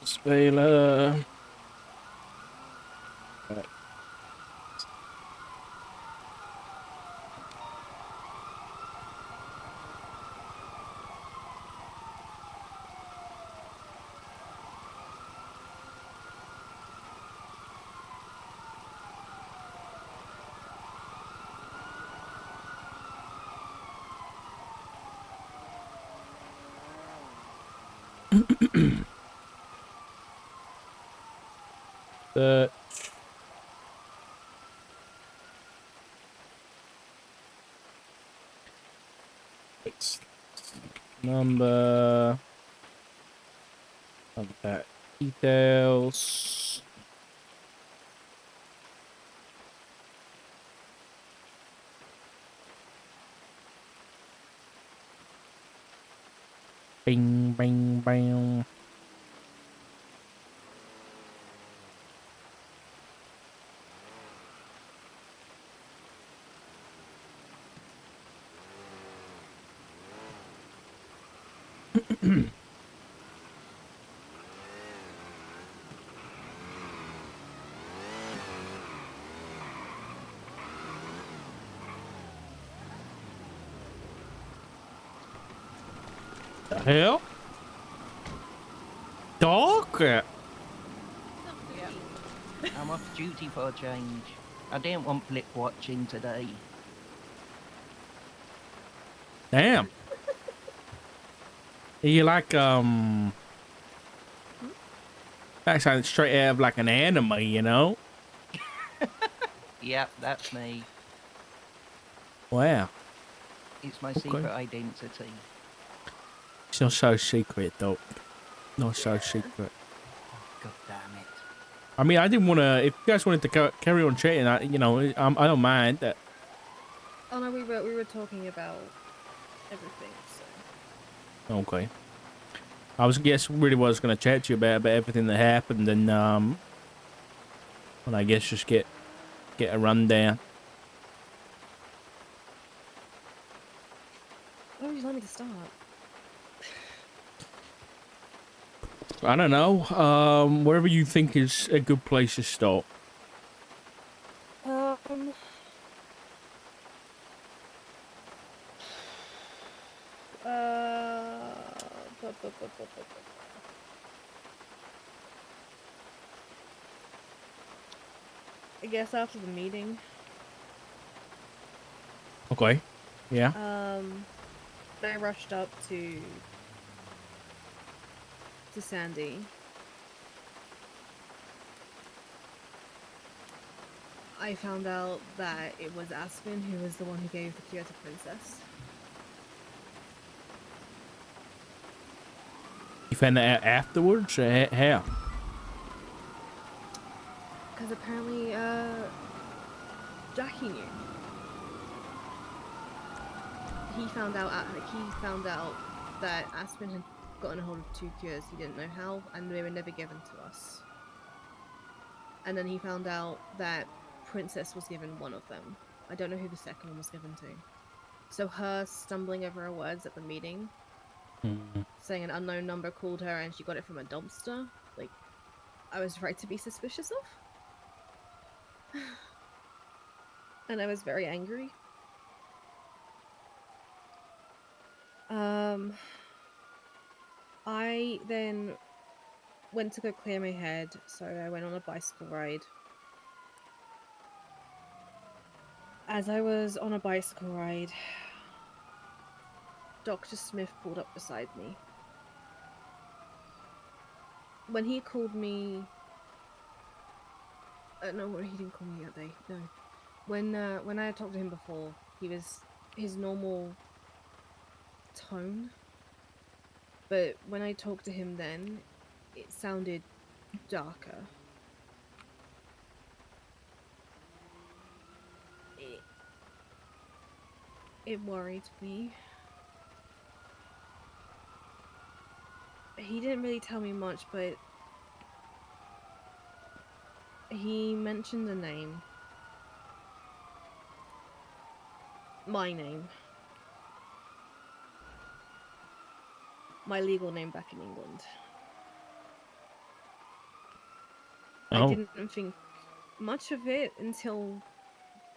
Spela. The number of that details. Bing, bing, bang. The hell? Dog? I'm off duty for a change. I didn't want Flip watching today. Damn. You like, that sounds straight out of like an anime, you know? Yep, that's me. Wow. It's my Okay. secret identity. It's not so secret, though. Not so Yeah. secret. God damn it. I mean, I didn't want to. If you guys wanted to carry on chatting, I don't mind that. Oh no, we were talking about everything. So Okay. I really was going to chat to you about everything that happened, and I guess just get a rundown. where would you like me to start? I don't know. Wherever you think is a good place to start. Um. bu- bu- bu- bu- bu- bu- I guess after the meeting, Okay. Yeah. I rushed up to Sandy. I found out that it was Aspen who was the one who gave the cure to Princess. You found that out afterwards? Or how? Because apparently, Jackie knew. He found out that Aspen had gotten a hold of 2 cures. He didn't know how, and they were never given to us. And then he found out that Princess was given one of them. I don't know who the second one was given to. So her stumbling over her words at the meeting, saying an unknown number called her and she got it from a dumpster, like, I was right to be suspicious of. And I was very angry. I then went to go clear my head, so I went on a bicycle ride. As I was on a bicycle ride, Dr. Smith pulled up beside me. When he called me... no, he didn't call me that day, no. When I had talked to him before, he was his normal tone. But when I talked to him then, it sounded darker. It worried me. He didn't really tell me much, but he mentioned a name. My name. My legal name back in England. I Oh. didn't think much of it until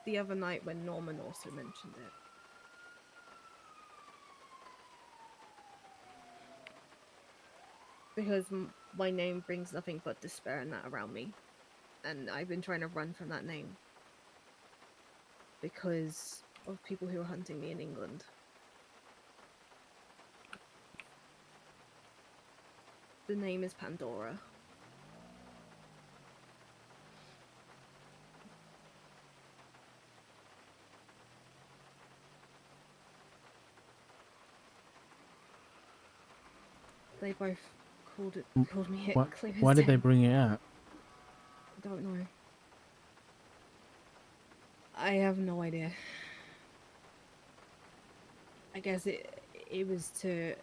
the other night when Norman also mentioned it. Because my name brings nothing but despair and that around me. And I've been trying to run from that name. Because of people who are hunting me in England. The name is Pandora. They both called me it clear as Why did they day. bring it out? I don't know. I have no idea. I guess it was to,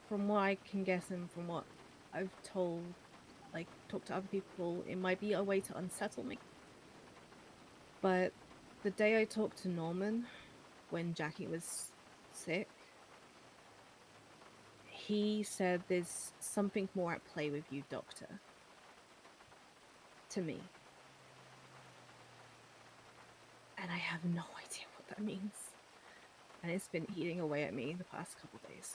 from what I can guess and from what I've talked to other people, it might be a way to unsettle me. But the day I talked to Norman, when Jackie was sick, he said there's something more at play with you, Doctor. To me. And I have no idea what that means. And it's been eating away at me the past couple days.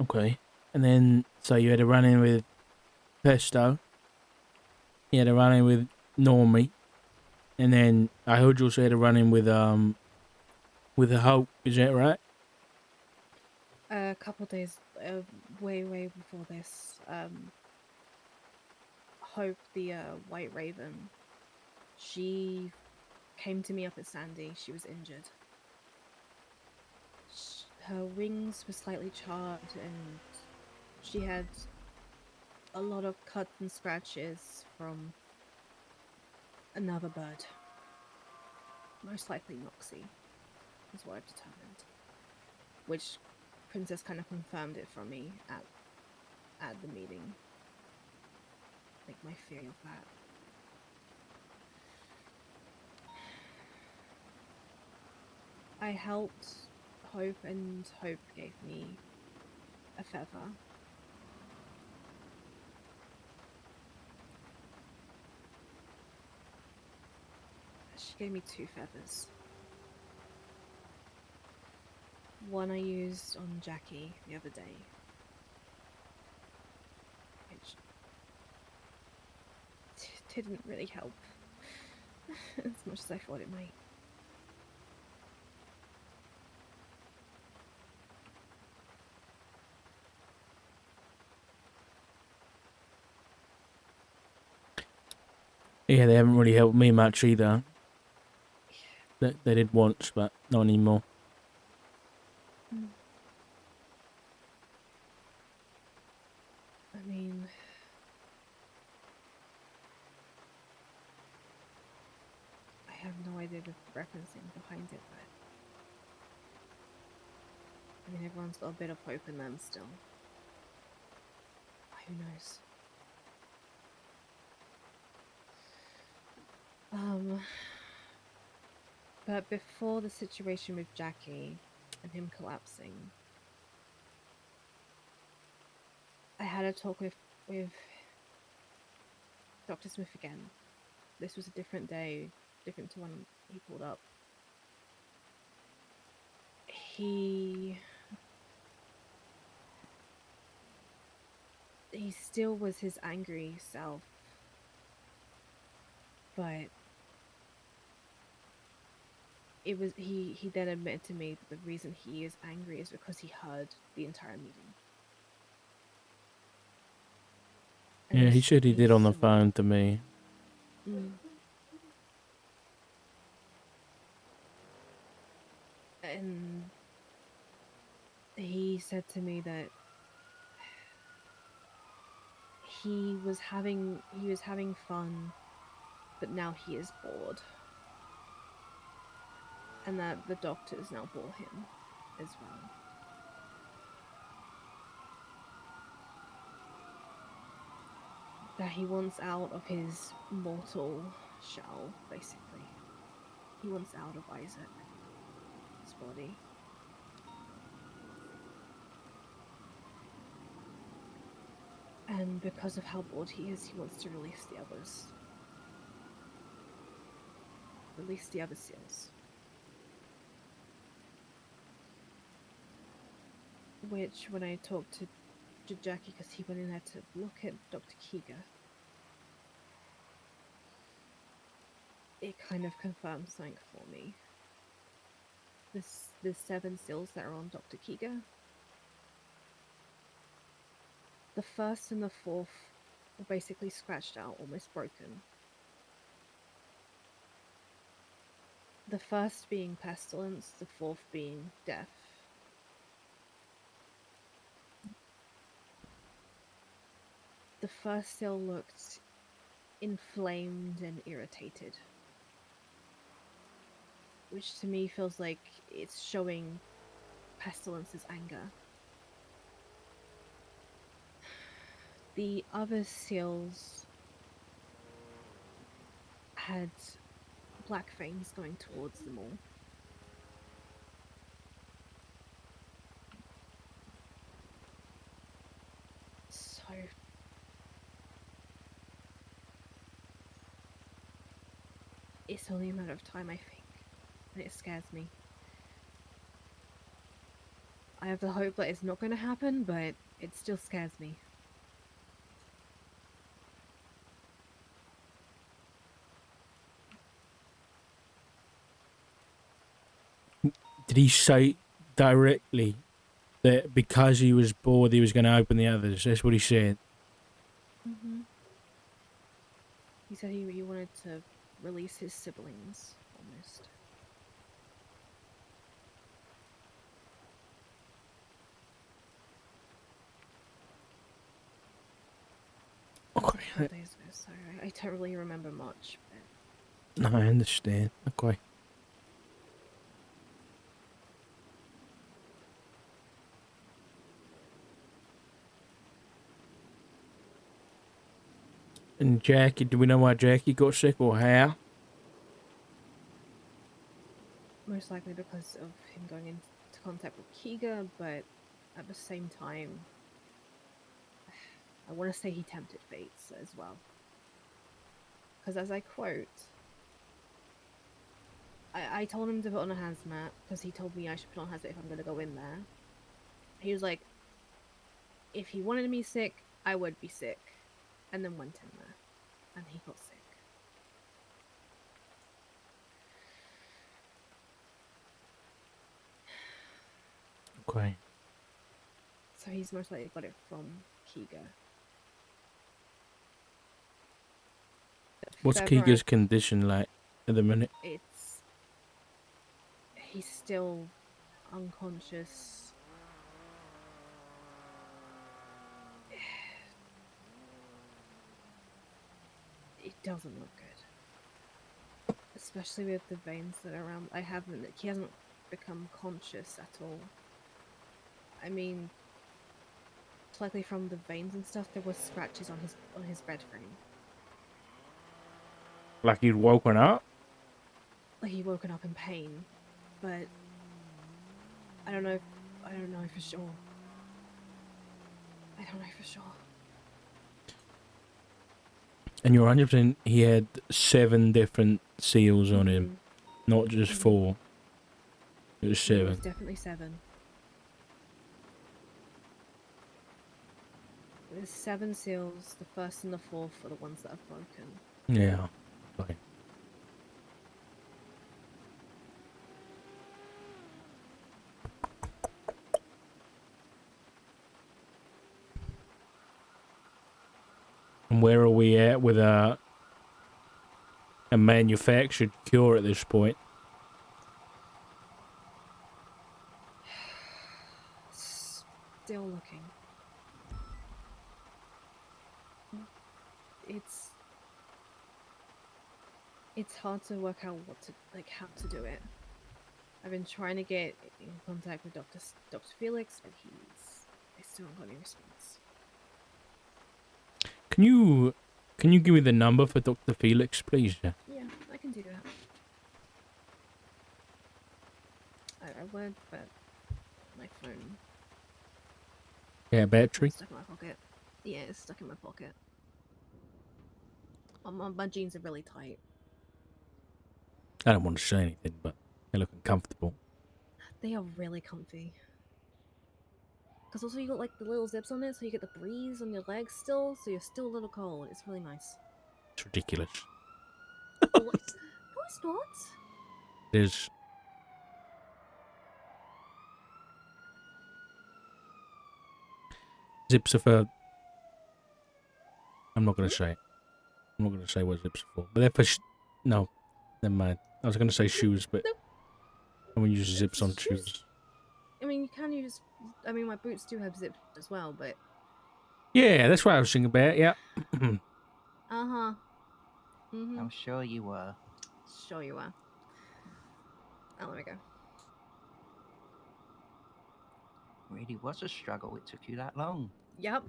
Okay. And then, so you had a run-in with Pesto. You had a run-in with Normie. And then I heard you also had a run-in with the Hope. Is that right? A couple days, way before this, Hope, the White Raven, she came to me up at Sandy. She was injured. Her wings were slightly charred, and she had a lot of cuts and scratches from another bird. Most likely Noxie, is what I've determined. Which Princess kind of confirmed it for me at the meeting. Like my theory of that. I helped Hope, and Hope gave me a feather. She gave me 2 feathers. One I used on Jackie the other day, which didn't really help as much as I thought it might. Yeah, they haven't really helped me much either. They did once, but not anymore. I mean, I have no idea the referencing behind it, but I mean, everyone's got a bit of hope in them still. Who knows? But before the situation with Jackie and him collapsing, I had a talk with Dr. Smith again. This was a different day, different to when he pulled up. He still was his angry self, but it was he then admitted to me that the reason he is angry is because he heard the entire meeting. And Yeah, he said he did on the phone to me. And he said to me that he was having fun, but now he is bored, and that the doctors now bore him as well. That he wants out of his mortal shell, basically. He wants out of Isaac, his body. And because of how bored he is, he wants to release the others. Release the other seals. Which, when I talked to Jackie, because he went in there to look at Dr. Keager, it kind of confirms something for me. The 7 seals that are on Dr. Keager, the first and the 4th were basically scratched out, almost broken. The first being pestilence, the 4th being death. The first seal looked inflamed and irritated, which to me feels like it's showing pestilence's anger. The other seals had black veins going towards them all. So it's only a matter of time, I think, and it scares me. I have the hope that it's not going to happen, but it still scares me. Did he say directly that because he was bored, he was going to open the others. That's what he said. Mm-hmm. He said he wanted to release his siblings, almost. That was a couple Okay. days ago, so I don't really remember much. But No, I understand. Okay. And Jackie, do we know why Jackie got sick or how? most likely because of him going into contact with Keager, but at the same time, I want to say he tempted fates as well. Because as I quote, I told him to put on a hazmat because he told me I should put on a hazmat if I'm going to go in there. He was like, if he wanted me sick, I would be sick. And then went in there. And he got sick. Okay. So he's most likely got it from Keager. What's Further Keegan's condition like at the minute? it's he's still unconscious. It doesn't look good, especially with the veins that are around. He hasn't become conscious at all. I mean, likely from the veins and stuff, there was scratches on his bed frame. Like he'd woken up? Like he woken up in pain, but I don't know. I don't know for sure. I don't know for sure. And you're 100% he had 7 different seals on him, not just 4. It was It was 7. definitely 7. There's 7 seals. The first and the fourth are the ones that are broken. Yeah. Okay. And where are we at with a manufactured cure at this point? Still looking. It's hard to work out how to do it. I've been trying to get in contact with Dr. Felix, but I still haven't got any response. Can you give me the number for Dr. Felix, please? Yeah, I can do that. I would, but my phone. Yeah, battery. It's stuck in my pocket. Yeah, it's stuck in my pocket. My jeans are really tight. I don't want to say anything, but they're looking comfortable. They are really comfy. Because also you got like the little zips on it, so you get the breeze on your legs still, so you're still a little cold. It's really nice. It's ridiculous. What? No, it's not. There's zips are for... I'm not going to say it. I'm not going to say what zips are for. But they're for... No, never mind. I was going to say shoes, but Nope. I won't use zips on shoes. I mean, you can use. I mean, my boots do have zips as well, but. Yeah, that's what I was thinking about, yeah. Uh-huh. Mm-hmm. I'm sure you were. Sure you are. Oh, let me go. Really was a struggle. It took you that long. Yep.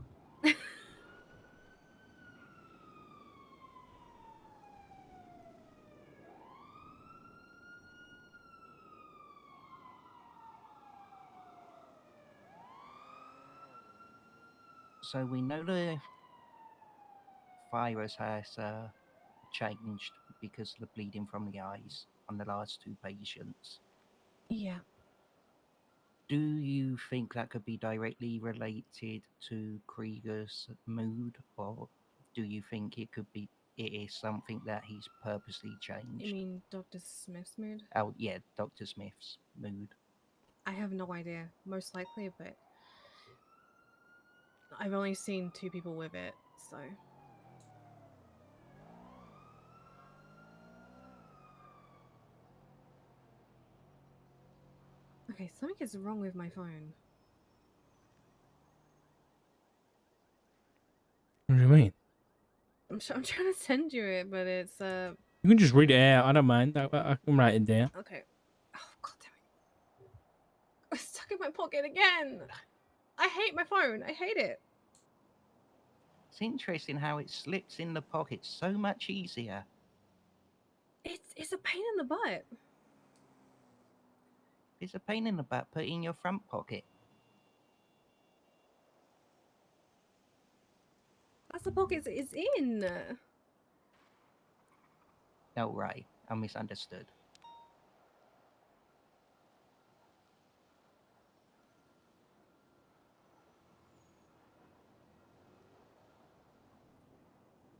So we know the virus has changed because of the bleeding from the eyes on the last 2 patients. Yeah. Do you think that could be directly related to Krieger's mood, or do you think it is something that he's purposely changed? You mean Dr. Smith's mood? Oh yeah, Dr. Smith's mood. I have no idea. Most likely, but I've only seen 2 people with it, so. Okay, something is wrong with my phone. What do you mean? I'm trying to send you it, but it's You can just read it out. I don't mind. I can write it down. okay. Oh god damn it! It's stuck in my pocket again. I hate my phone. I hate it. It's interesting how it slips in the pocket so much easier. It's a pain in the butt. It's a pain in the butt, put it in your front pocket. That's the pocket it's in. Oh, right. I misunderstood.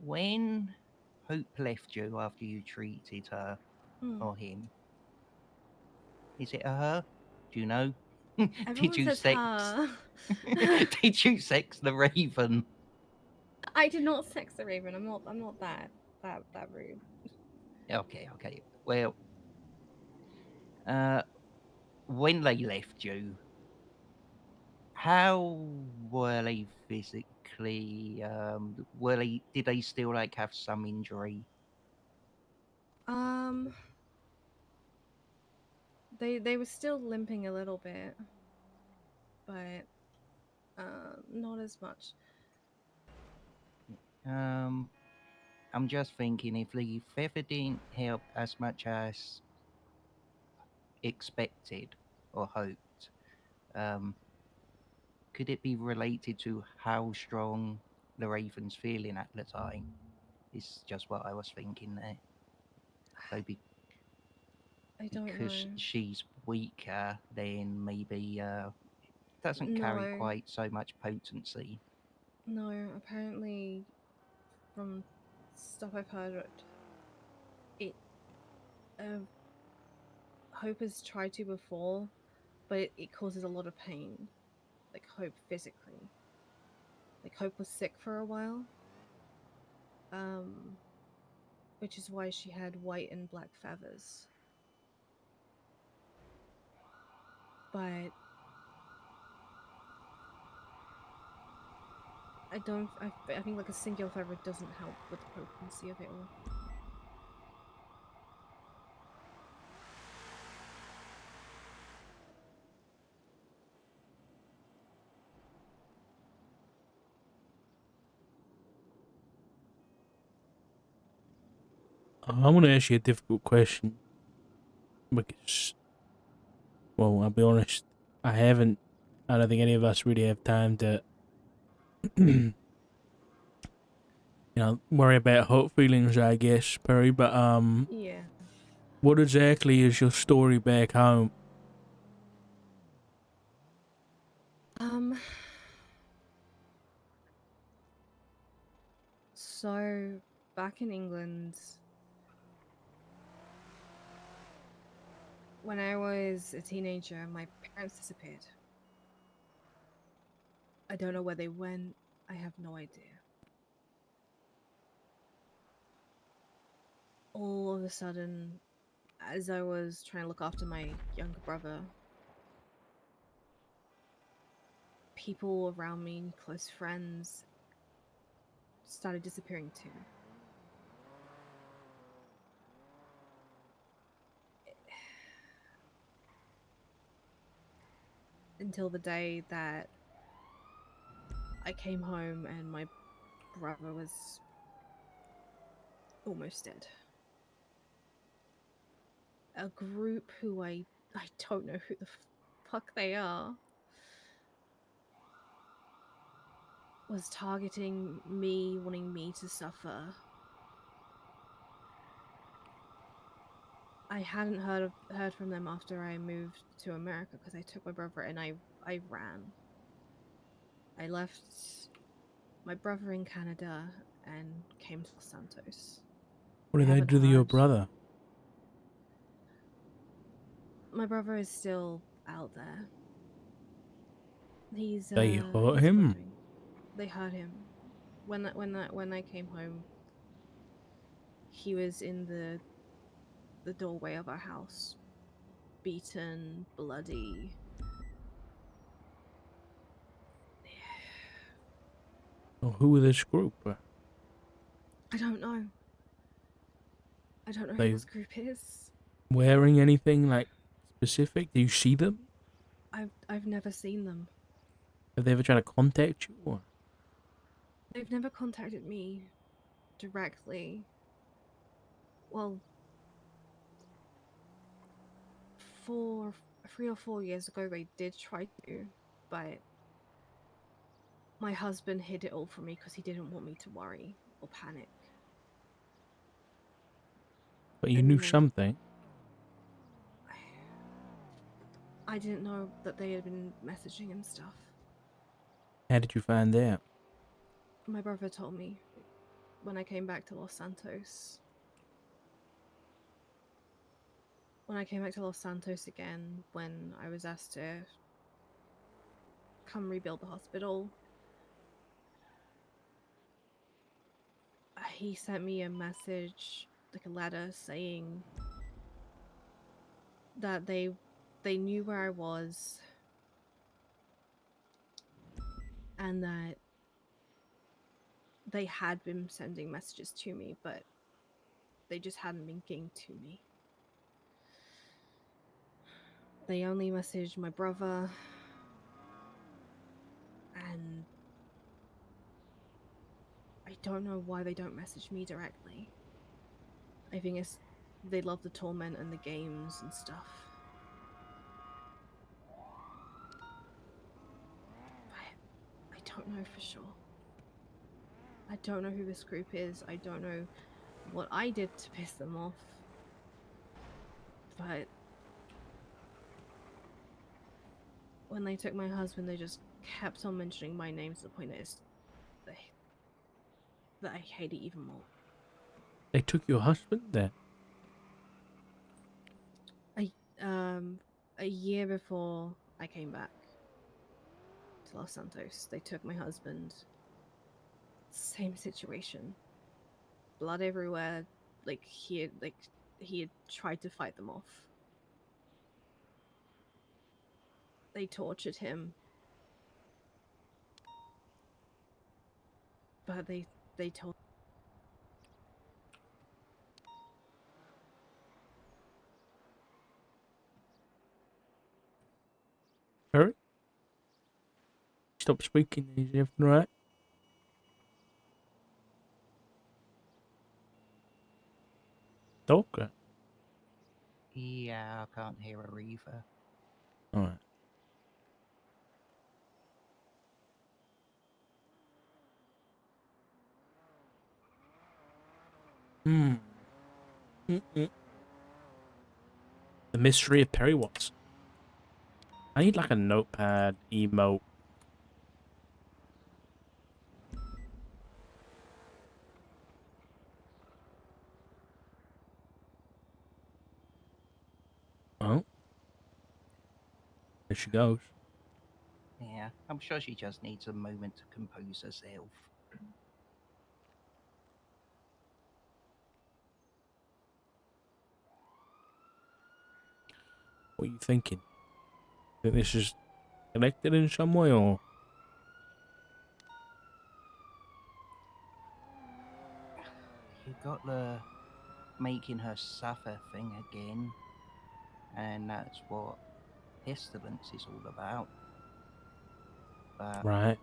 When Hope left you after you treated her or him, is it a her? Do you know? Everyone Did you says sex? her. Did you sex the raven? I did not sex the raven. I'm not that rude. Okay. Well, when they left you, how were they physically? Did they still like have some injury? They were still limping a little bit, but not as much. I'm just thinking if the feather didn't help as much as expected or hoped, could it be related to how strong the Raven's feeling at the time? Is just what I was thinking there. So I don't because know. she's weaker, then maybe doesn't carry No. quite so much potency. No, apparently, from stuff I've heard, it Hope has tried to before, but it causes a lot of pain. Like Hope physically. Like Hope was sick for a while. Which is why she had white and black feathers. But I think like a singular feather doesn't help with the potency of it all. I'm going to ask you a difficult question because, well, I'll be honest, I don't think any of us really have time to, worry about hot feelings, I guess, Perry. But Yeah. what exactly is your story back home? So back in England, when I was a teenager, my parents disappeared. I don't know where they went. I have no idea. All of a sudden, as I was trying to look after my younger brother, people around me, close friends, started disappearing too. Until the day that I came home and my brother was almost dead. A group who I don't know who the fuck they are was targeting me, wanting me to suffer. I hadn't heard from them after I moved to America because I took my brother and I ran. I left my brother in Canada and came to Los Santos. What did they haven't do to your heard. brother? My brother is still out there. He's They hurt he's him? wondering. They hurt him. When I came home, he was in the doorway of our house, beaten, bloody. Well, who are this group? I don't know. I don't know They- who this group is. Wearing anything like specific? Do you see them? I've never seen them. Have they ever tried to contact you? Or? They've never contacted me directly. Well, 3 or 4 years ago they did try to, but my husband hid it all from me because he didn't want me to worry or panic. But you And knew then- something. I didn't know that they had been messaging and stuff. How did you find out? My brother told me when I came back to Los Santos. When I came back to Los Santos again, when I was asked to come rebuild the hospital, he sent me a message, like a letter, saying that they knew where I was and that they had been sending messages to me, but they just hadn't been getting to me. They only messaged my brother, and I don't know why they don't message me directly. I think it's they love the torment and the games and stuff. But I don't know for sure. I don't know who this group is. I don't know what I did to piss them off. But when they took my husband, they just kept on mentioning my name to the point that I hate it even more. They took your husband there. A year before I came back to Los Santos, they took my husband. Same situation. Blood everywhere. He had tried to fight them off. They tortured him. But they told Hurry. Stop speaking. Is everything right? Okay. Yeah, I can't hear her either. Alright. Hmm. Mm-mm. The mystery of Peri Watson. I need like a notepad emote. Oh. There she goes. Yeah, I'm sure she just needs a moment to compose herself. What are you thinking? Think this is connected in some way, or? You got the making her suffer thing again, and that's what pestilence is all about. But Right.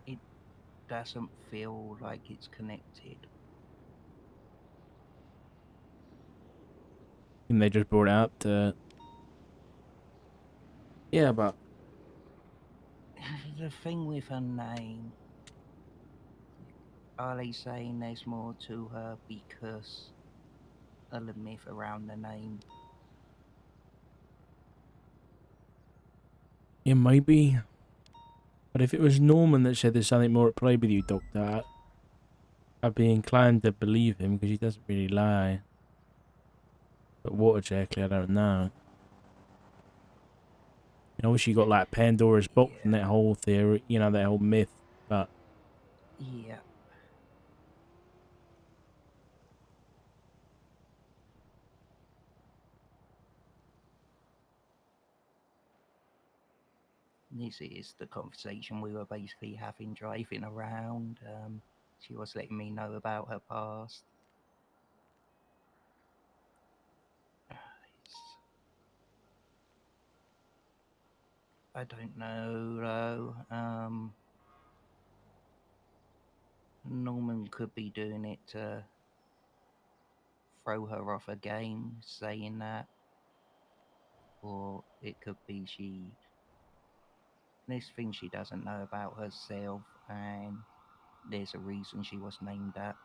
it doesn't feel like it's connected. And they just brought it out to... Yeah, but... The thing with her name, are they saying there's more to her because of the myth around the name? Yeah, maybe. But if it was Norman that said there's something more at play with you, Doctor, I'd be inclined to believe him because he doesn't really lie. But what exactly, I don't know. Obviously, you got like Pandora's box and Yeah. that whole theory, that whole myth. But Yeah. This is the conversation we were basically having driving around. She was letting me know about her past. It's- I don't know though. Norman could be doing it to throw her off a game, saying that, or it could be there's things she doesn't know about herself, and there's a reason she was named that.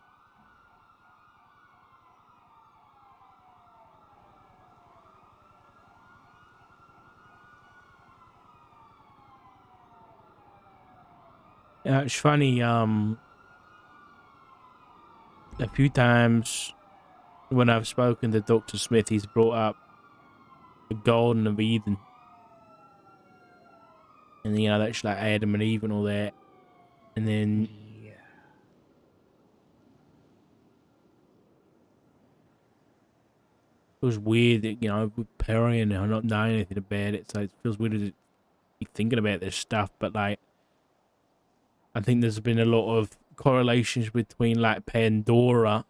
it's funny. A few times when I've spoken to Dr. Smith, he's brought up the Garden of Eden, and that's like Adam and Eve and all that. And then Yeah. it was weird that with Perry and her not knowing anything about it, so it feels weird to be thinking about this stuff. But like, I think there's been a lot of correlations between like Pandora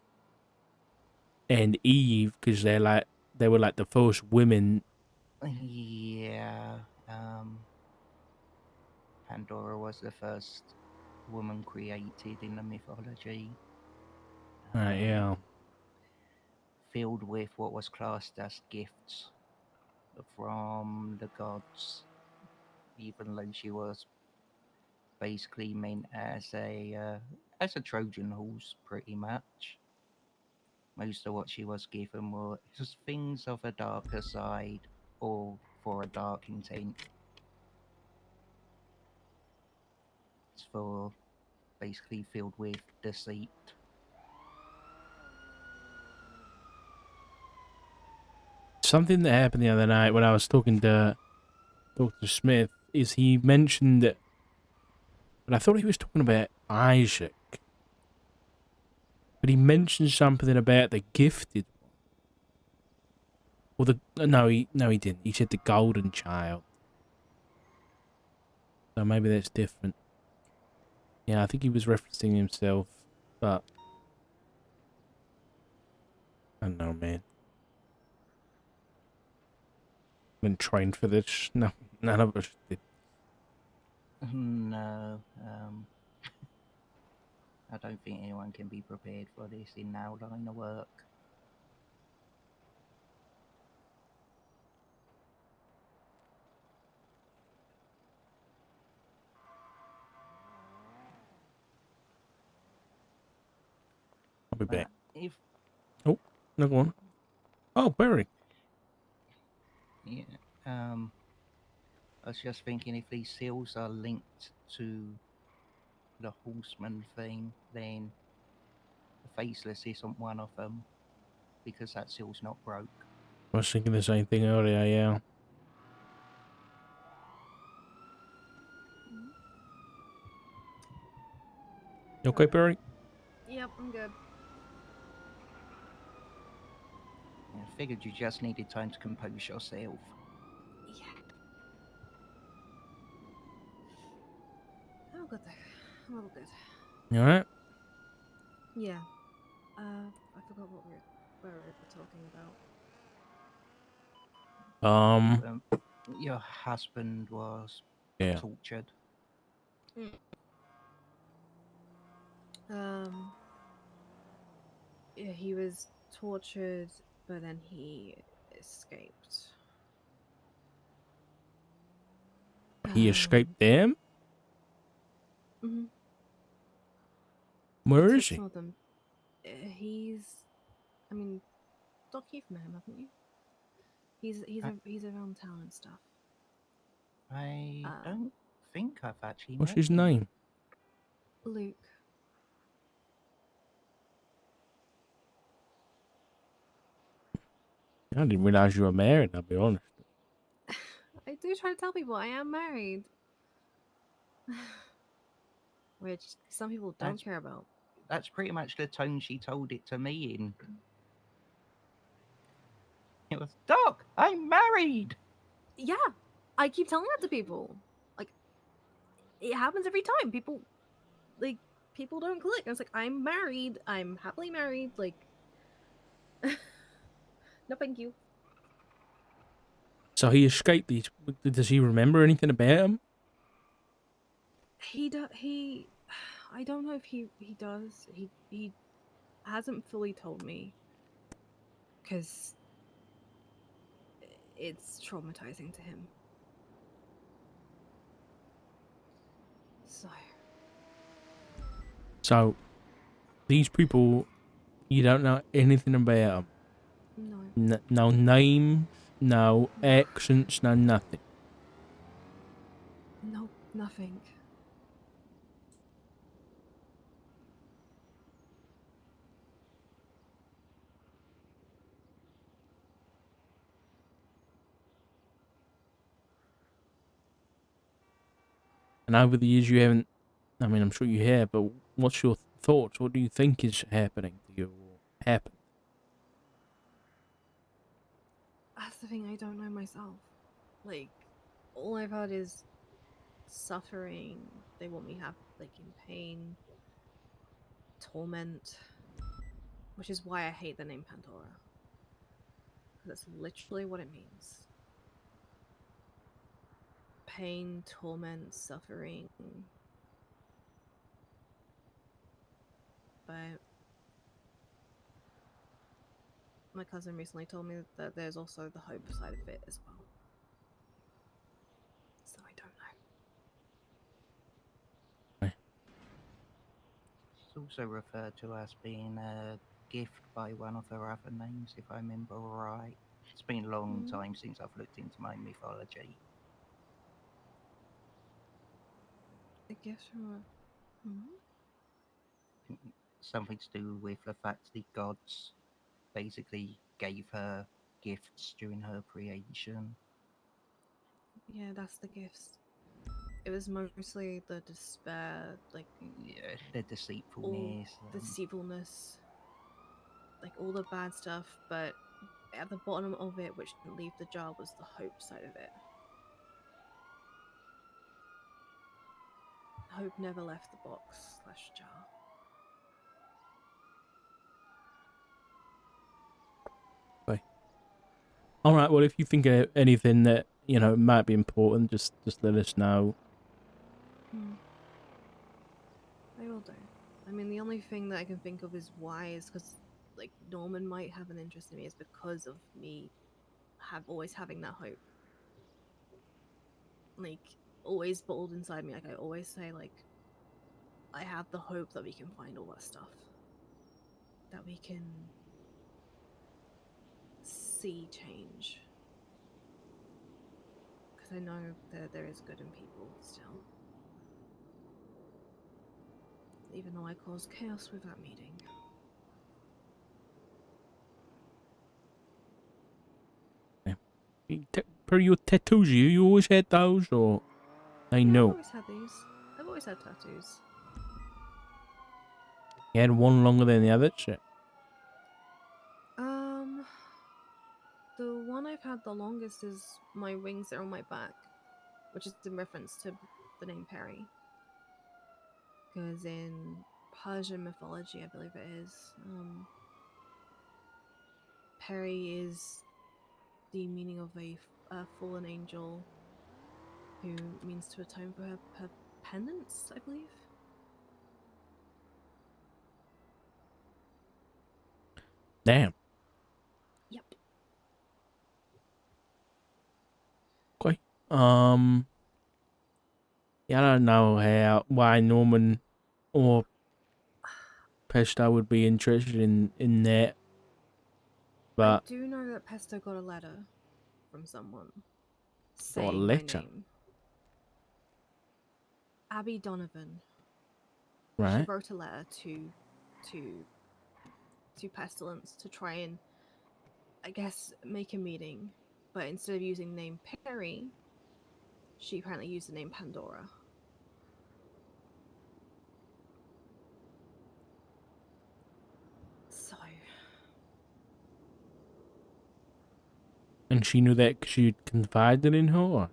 and Eve because they were like the first women. Yeah. Pandora was the first woman created in the mythology. Yeah. Filled with what was classed as gifts from the gods, even though she was basically meant as a Trojan horse, pretty much. Most of what she was given were just things of a darker side or for a dark intent. It's for basically filled with deceit. Something that happened the other night when I was talking to Dr. Smith is he mentioned that, but I thought he was talking about Isaac. But he mentioned something about the gifted one. Or the no, he didn't. He said the golden child. So maybe that's different. Yeah, I think he was referencing himself, but I don't know, man. Been trained for this. No, none of us did. No, I don't think anyone can be prepared for this in our line of work. I'll be back. If Oh, another one. Oh, Barry. yeah, I was just thinking if these seals are linked to the horseman thing, then the faceless isn't one of them because that seal's not broke. I was thinking the same thing earlier, yeah. You okay, Barry? Yep, I'm good. I figured you just needed time to compose yourself. Yeah. I'm all good though. I'm all good. You alright? Yeah. I forgot what we were talking about. Your husband was Yeah. tortured. Yeah, he was tortured, but then he escaped. He escaped them? Mm-hmm. Where is he? Some of them. I mean, Doc, you've met him, haven't you? He's around town and stuff. I don't think I've actually What's met his him. name? Luke. I didn't realize you were married, I'll be honest. I do try to tell people I am married. Which some people don't That's- care about. That's pretty much the tone she told it to me in. It was, Doc, I'm married! Yeah, I keep telling that to people. Like, it happens every time. People don't click. And it's like, I'm married. I'm happily married. Like, no, thank you. So he escaped these. Does he remember anything about him? He I don't know if he does. He hasn't fully told me because it's traumatizing to him. So So these people, you don't know anything about them. no, No name, no accents, no nothing. no, nothing. And over the years, you haven't. I mean, I'm sure you have, but what's your thoughts? What do you think is happening to you or happened? That's the thing. I don't know myself. Like, all I've heard is suffering. They want me in pain, torment, which is why I hate the name Pandora. Because that's literally what it means. Pain, torment, suffering. But my cousin recently told me that there's also the hope side of it as well. So I don't know. She's also referred to as being a gift by one of her other names, if I remember right. It's been a long time since I've looked into my mythology. A gift from a. Something to do with the fact the gods basically gave her gifts during her creation. Yeah, that's the gifts. It was mostly the despair, Yeah, the all deceitfulness. the deceitfulness, all the bad stuff, but at the bottom of it, which didn't leave the jar, was the hope side of it. Hope never left the box/jar. All right. Well, if you think of anything that might be important, just let us know. I will do. I mean, the only thing that I can think of is why is because Norman might have an interest in me is because of me always having that hope. Always bottled inside me. I always say, I have the hope that we can find all that stuff. That we can see change. Because I know that there is good in people still. Even though I caused chaos with that meeting. Per your tattoos, you always had those, or I Yeah, I've know always had these. I've always had tattoos. you had one longer than the other. Shit. The one I've had the longest is my wings that are on my back, which is in reference to the name Peri. Because in Persian mythology, I believe it is, Peri is the meaning of a fallen angel who means to atone for her penance, I believe. Damn. Yep. Okay. Yeah, I don't know why Norman or Pesto would be interested in that, but I do know that Pesto got a letter from someone got a saying my letter, name. Abby Donovan. She right? wrote a letter to Pestilence to try and, I guess, make a meeting, but instead of using the name Peri, she apparently used the name Pandora. So, And she knew that 'cause she confided in her? Or?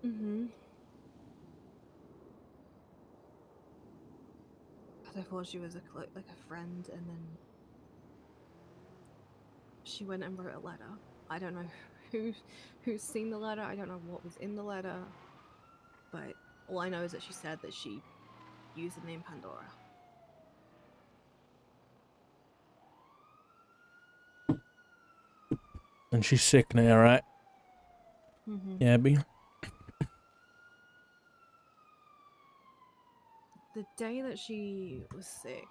mm-hmm. Because I thought she was like a friend, and then she went and wrote a letter. I don't know who's seen the letter. I don't know what was in the letter, but all I know is that she said that she used the name Pandora. And she's sick now, right? Mm-hmm. Abby? The day that she was sick,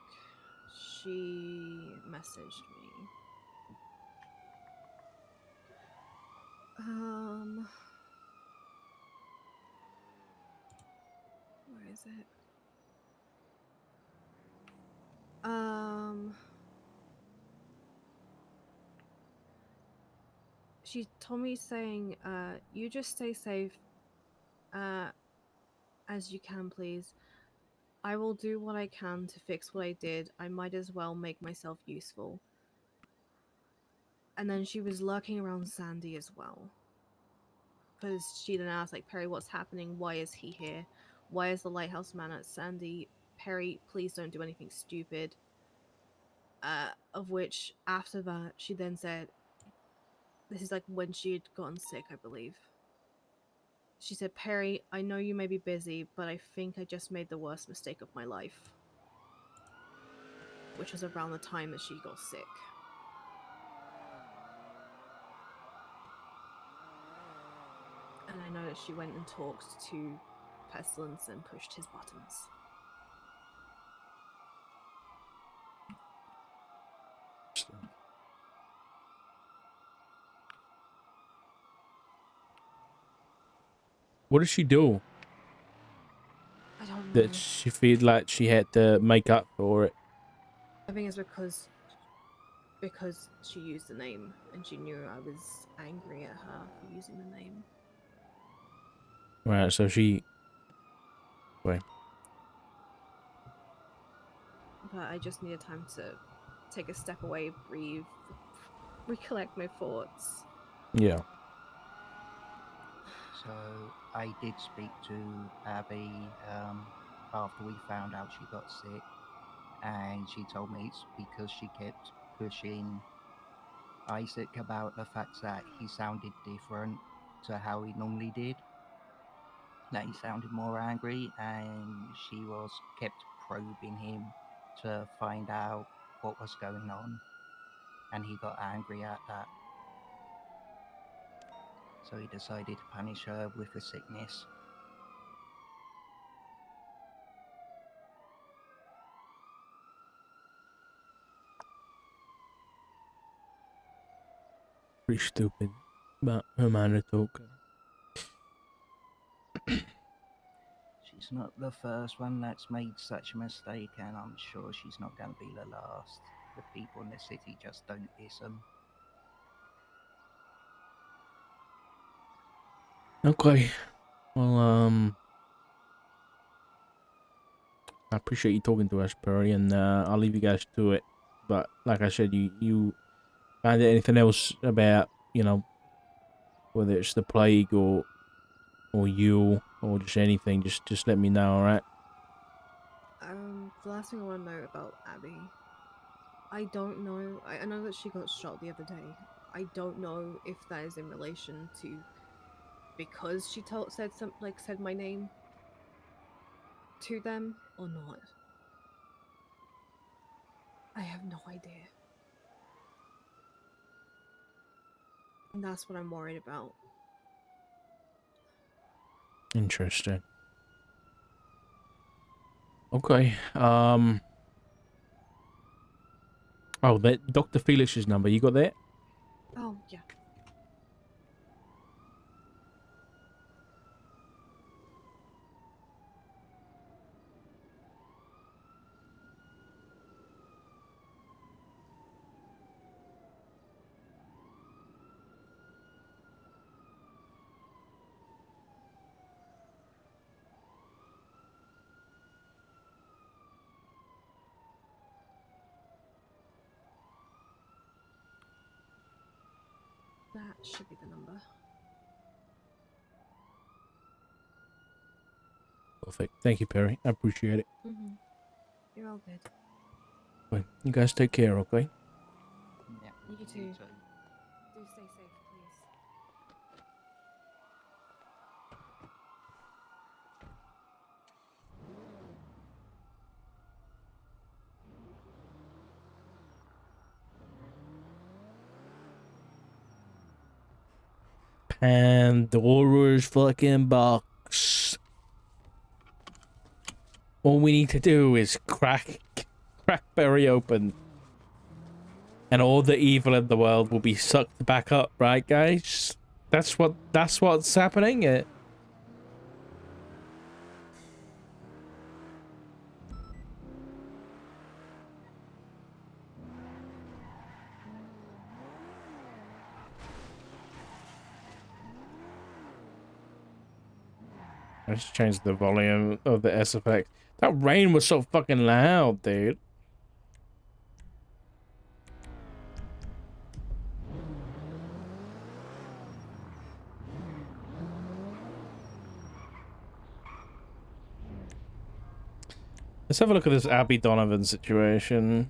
she messaged me. Where is it? She told me saying, you just stay safe, as you can, please. I will do what I can to fix what I did. I might as well make myself useful. And then she was lurking around Sandy as well. Because she then asked, like, Peri, what's happening? Why is he here? Why is the lighthouse man at Sandy? Peri, please don't do anything stupid. Of which, after that, she then said, this is like when she had gotten sick, I believe. She said, Peri, I know you may be busy, but I think I just made the worst mistake of my life. Which was around the time that she got sick. And I know that she went and talked to Pestilence and pushed his buttons. What did she do I don't know. that she feel like she had to make up for it? I think it's because she used the name and she knew I was angry at her for using the name. Right, so she... Wait. But I just needed time to take a step away, breathe, recollect my thoughts. Yeah. So I did speak to Abby after we found out she got sick, and she told me it's because she kept pushing Isaac about the fact that he sounded different to how he normally did. That he sounded more angry, and she was kept probing him to find out what was going on, and he got angry at that. So he decided to punish her with the sickness. Pretty stupid. But her manner talk. She's not the first one that's made such a mistake, and I'm sure she's not going to be the last. The people in the city just don't listen. Okay. Well, I appreciate you talking to us, Perry, and I'll leave you guys to it. But like I said, you find anything else about, you know, whether it's the plague or you or just anything, just let me know, alright? The last thing I want to know about Abby, I don't know. I know that she got shot the other day. I don't know if that is in relation to because she said my name to them or not. I have no idea. And that's what I'm worried about. Interesting. Okay. Oh, that Dr. Felix's number, you got that? Oh, yeah. That should be the number. Perfect. Thank you, Perry. I appreciate it. Mm-hmm. You're all good. Well, you guys take care, okay? Yeah, You too. too. Do stay safe, please. Pandora's fucking box. All we need to do is crack Perry open. And all the evil in the world will be sucked back up, right, guys? That's what's happening. I just changed the volume of the S effect. That rain was so fucking loud, dude. Let's have a look at this Abby Donovan situation.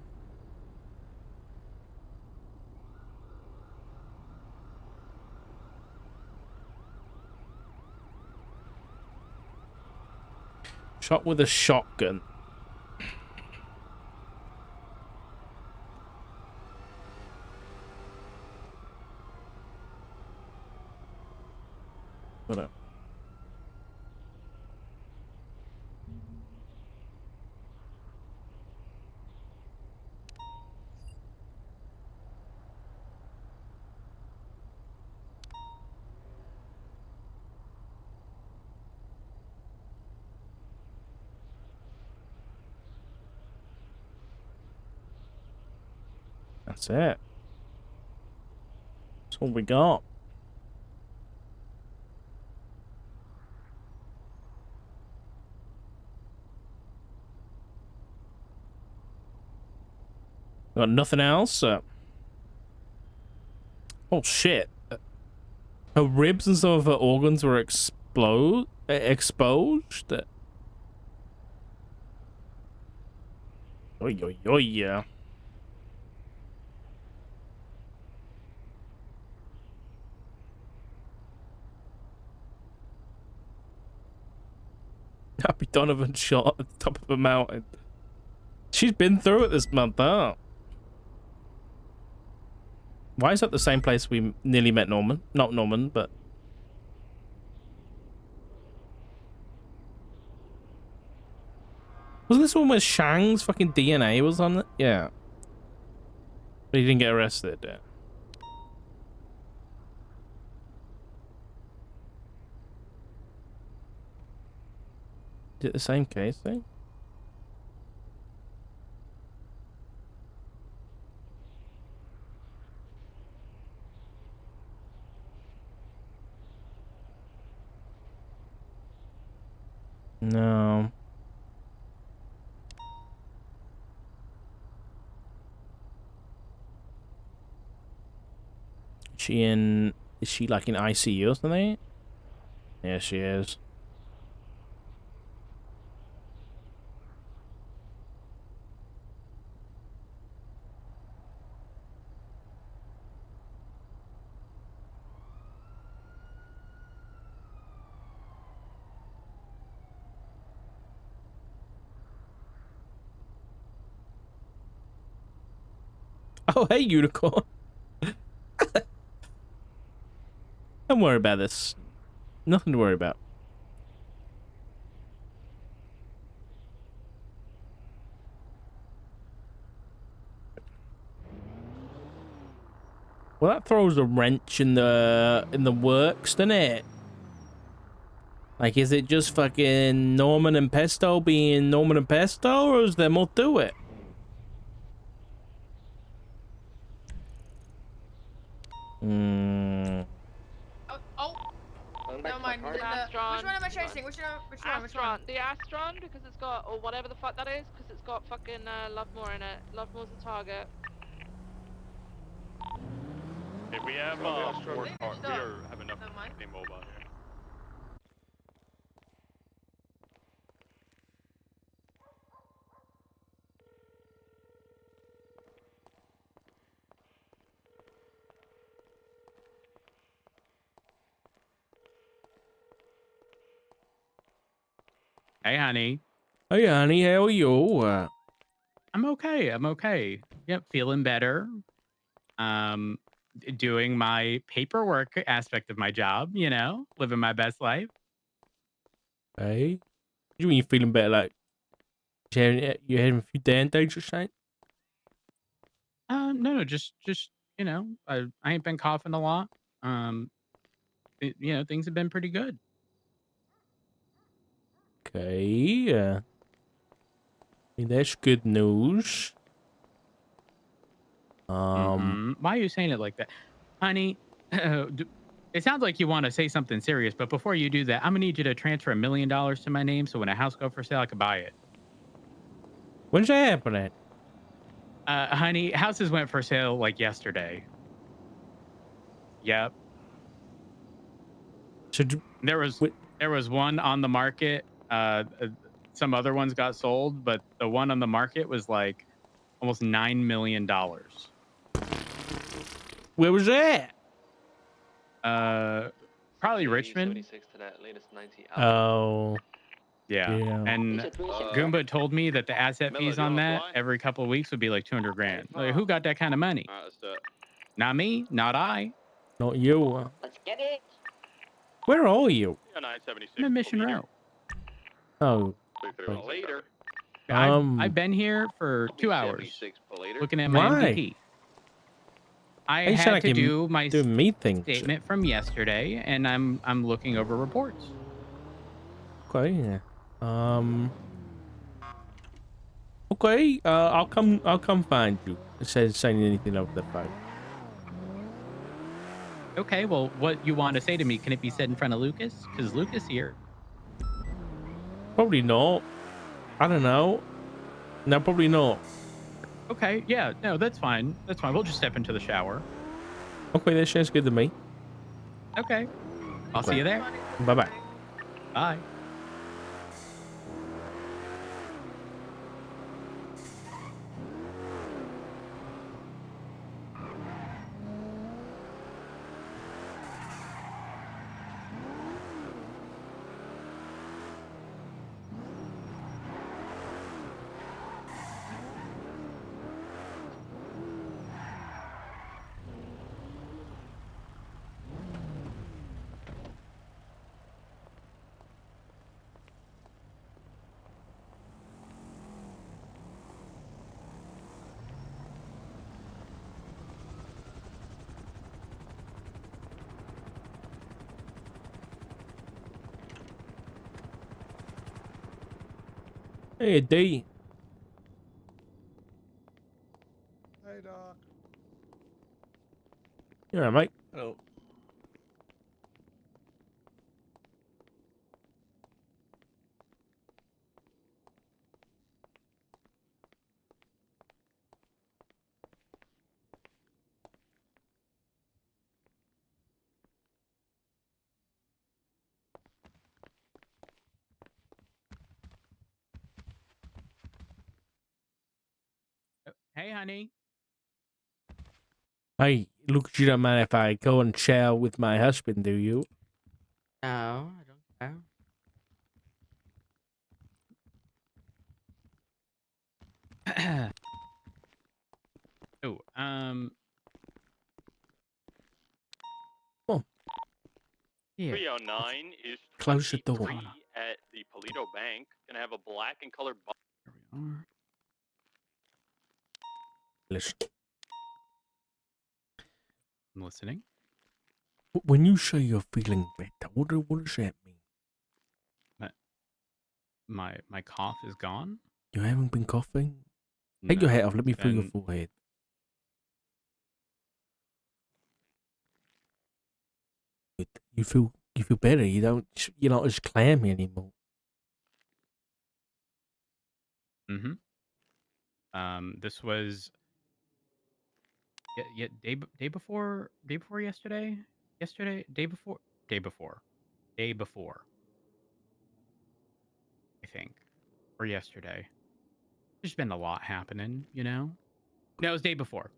Shot with a shotgun. Whatever. That's it. That's all we got. Got nothing else? Oh shit. Her ribs and some of her organs were exposed? Oi, oi, oi, yeah. Happy Donovan shot at the top of a mountain. She's been through it this month, huh? Why is that the same place we nearly met Norman? Not Norman, but... Wasn't this one where Shang's fucking DNA was on it? Yeah. But he didn't get arrested, yeah. Is it the same case thing? No. Is she like in ICU or something? Yeah, she is. Oh, hey, unicorn. Don't worry about this. Nothing to worry about. Well, that throws a wrench in the works, doesn't it? Like, is it just fucking Norman and Pesto being Norman and Pesto, or is there more to it? Hmm. Never mind. Which one am I chasing? Which one? The Astron, because it's got, or whatever the fuck that is, because it's got fucking Lovemore in it. Lovemore's the target. Hey, we have Maybe more it's car. We not. are have enough Never mind. mobile here. Hey, honey. Hey, honey, how are you? I'm okay. I'm okay. Yep, feeling better. Doing my paperwork aspect of my job, you know, living my best life. Hey, you mean you feeling better? Like you having a few damn days or something? No, just you know, I ain't been coughing a lot. You know, things have been pretty good. Okay, I mean, that's good news. Why are you saying it like that, honey? It sounds like you want to say something serious, but before you do that, I'm gonna need you to transfer $1 million to my name, so when a house go for sale, I can buy it. When's that happening? Honey, houses went for sale like yesterday. Yep. Should There was one on the market. Some other ones got sold, but the one on the market was like almost $9 million. Where was that? Probably Richmond. To that latest 90 Oh, Yeah. And Goomba told me that the asset Miller, fees do you on wanna that fly? every couple of weeks would be like 200 grand. Like, who got that kind of money? Alright, let's do it. Not me. Not I. not you. Let's get it. Where are you? Yeah, 976. I'm in Mission Row. Oh, Later. I've been here for 2 hours looking at my why? MVP. I You sound had like to you're do my doing me things. statement from yesterday, and I'm looking over reports. Okay. Yeah. Okay. I'll come find you. It says saying anything over the phone. Okay, well, what you want to say to me, can it be said in front of Lucas? Because Lucas here. Probably not. I don't know. No, probably not. Okay, yeah, no, that's fine. That's fine. We'll just step into the shower. Okay, that sounds good to me. Okay. I'll see you there. Bye-bye. Bye. Hey, D. Hey, Doc. You alright, mate? Hello. Hey, honey. Hey, look, you don't mind if I go and shower with my husband, do you? No, I don't care. Oh, Oh. Here. 309 is Close the door. 23 at the Polito Bank. Gonna have a black and colored box. Here we are. Listen, I'm listening. when you say you're feeling better, what does that mean? My cough is gone. You haven't been coughing? Take your No, hat off. Let me it's feel your been- forehead. Good. You feel better. You're not as clammy anymore. This was Yeah, day before yesterday. Day before, I think, or yesterday. There's been a lot happening, you know. No, it was day before,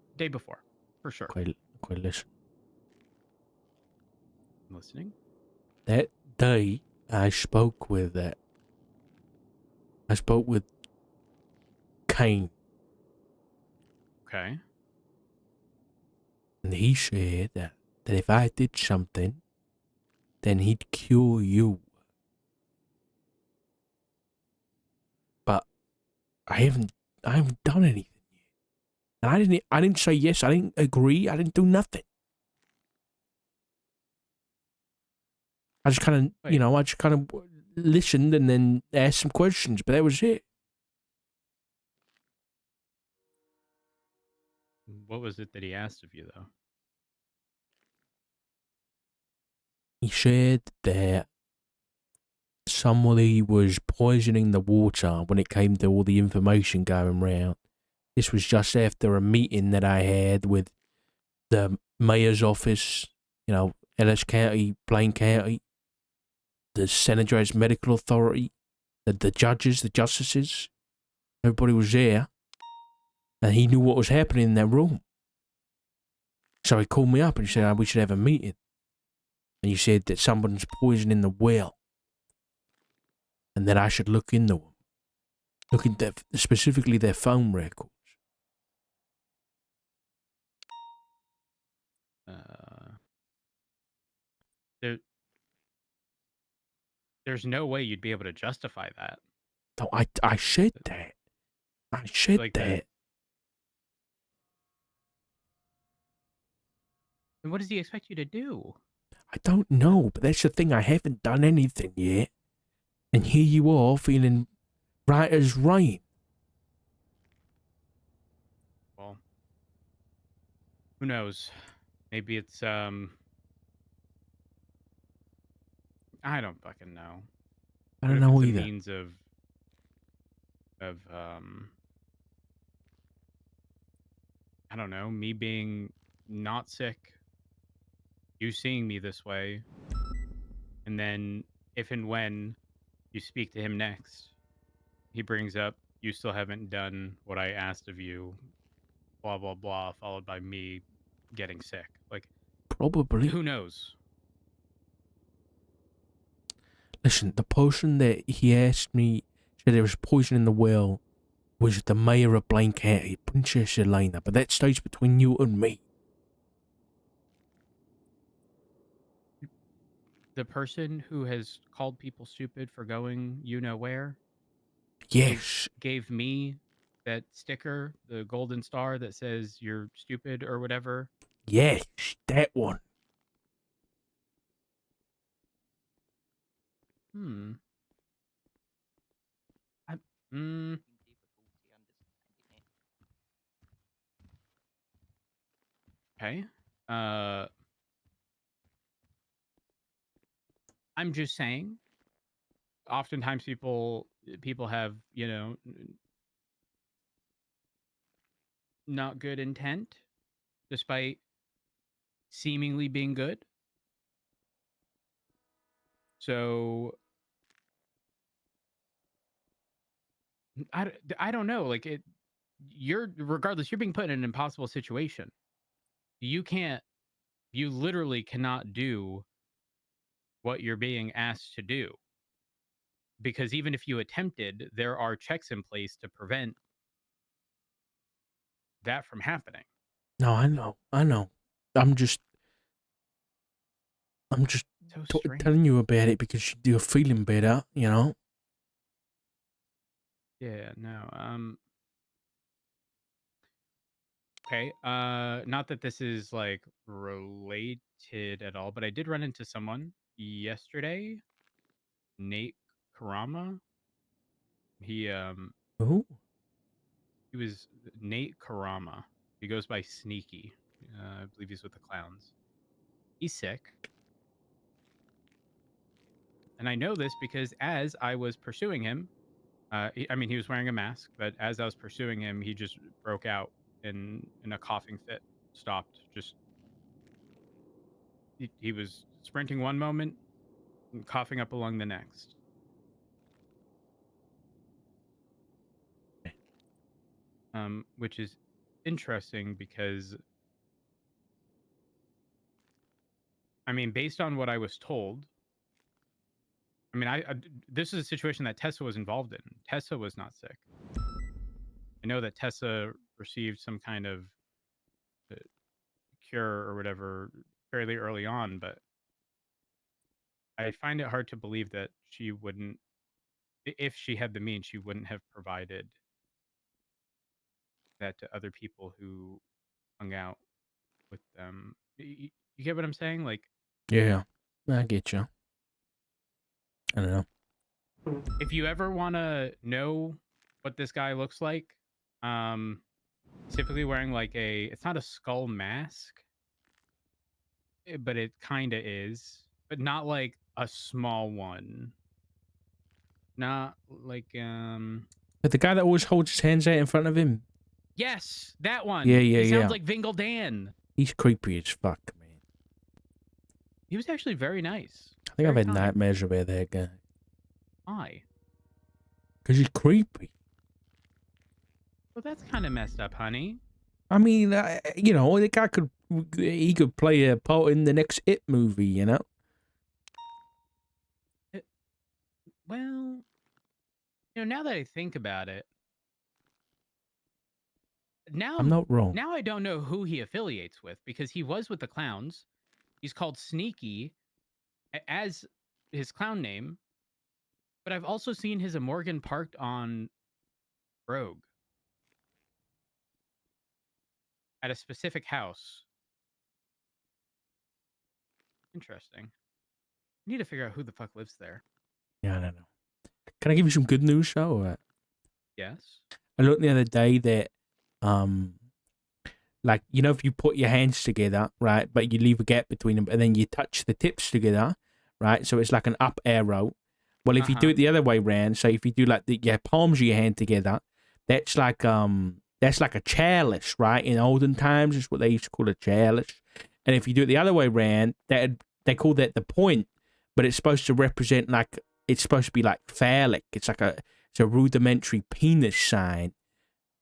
for sure. Quite listen. I'm listening. That day, I spoke with Kane, Okay. and he said that if I did something, then he'd cure you. But I haven't done anything yet, and I didn't say yes. I didn't agree. I didn't do nothing. I just kind of, listened and then asked some questions, but that was it. What was it that he asked of you, though? He said that somebody was poisoning the water when it came to all the information going round. This was just after a meeting that I had with the mayor's office, Ellis County, Blaine County, the San Andreas Medical Authority, the judges, the justices. Everybody was there, and he knew what was happening in that room. So he called me up and said, we should have a meeting. And he said that someone's poisoning the well, and that I should look into them. Look into specifically their phone records. There's no way you'd be able to justify that. No, I said that. I said Like that. And what does he expect you to do? I don't know, but that's the thing. I haven't done anything yet. And here you are feeling right as rain. Well, who knows? Maybe it's I don't fucking know. I don't know it's either. A means of I don't know, me being not sick, you seeing me this way, and then if and when you speak to him next, he brings up, you still haven't done what I asked of you, blah, blah, blah, followed by me getting sick. Like, probably. Who knows? Listen, the person that he asked me said there was poison in the well was the mayor of Blaine County, Princess Elena, but that stays between you and me. The person who has called people stupid for going you know where? Yes. Gave me that sticker, the golden star that says you're stupid or whatever? Yes, that one. Okay. I'm just saying. Oftentimes, people have not good intent, despite seemingly being good. So I don't know. Like regardless, you're being put in an impossible situation. You literally cannot do what you're being asked to do. Because even if you attempted, there are checks in place to prevent that from happening. No, I know. I'm just telling you about it because you're feeling better, Yeah, no. Okay. Not that this is like related at all, but I did run into someone yesterday. Nate Karama. He Who? He was Nate Karama. He goes by Sneaky. I believe he's with the Clowns. He's sick. And I know this because as I was pursuing him, he was wearing a mask, but as I was pursuing him, he just broke out in a coughing fit. stopped. Just he was sprinting one moment and coughing up along the next. Which is interesting because, I mean, based on what I was told, I mean, this is a situation that Tessa was involved in. Tessa was not sick. I know that Tessa received some kind of cure or whatever fairly early on, but I find it hard to believe that she wouldn't, if she had the means, she wouldn't have provided that to other people who hung out with them. You get what I'm saying? Like, Yeah, I get you. I don't know. if you ever want to know what this guy looks like, typically wearing like it's not a skull mask, but it kind of is, but not like a small one. Not like But the guy that always holds his hands out in front of him. yes, that one. Yeah, He sounds yeah. like Vingle Dan. He's creepy as fuck, man. He was actually very nice. I think I've Very had kind. nightmares about that guy. Why? Because he's creepy. Well, that's kind of messed up, honey. I mean, you know, the guy could play a part in the next It movie, you know? Well, you know, now that I think about it, now I'm not wrong. Now I don't know who he affiliates with, because he was with the clowns. He's called Sneaky as his clown name, but I've also seen his Morgan parked on Rogue at a specific house. Interesting. I need to figure out who the fuck lives there. Yeah, I don't know. Can I give you some good news, though? Or? Yes. I looked the other day that, like, you know, if you put your hands together, right, but you leave a gap between them, and then you touch the tips together, right, so it's like an up arrow. Well, if you do it the other way around, so if you do like your palms of your hand together, that's like a chalice, right? In olden times, is what they used to call a chalice. And if you do it the other way around, they call that the point, but it's supposed to represent like, it's supposed to be like phallic. It's a rudimentary penis sign,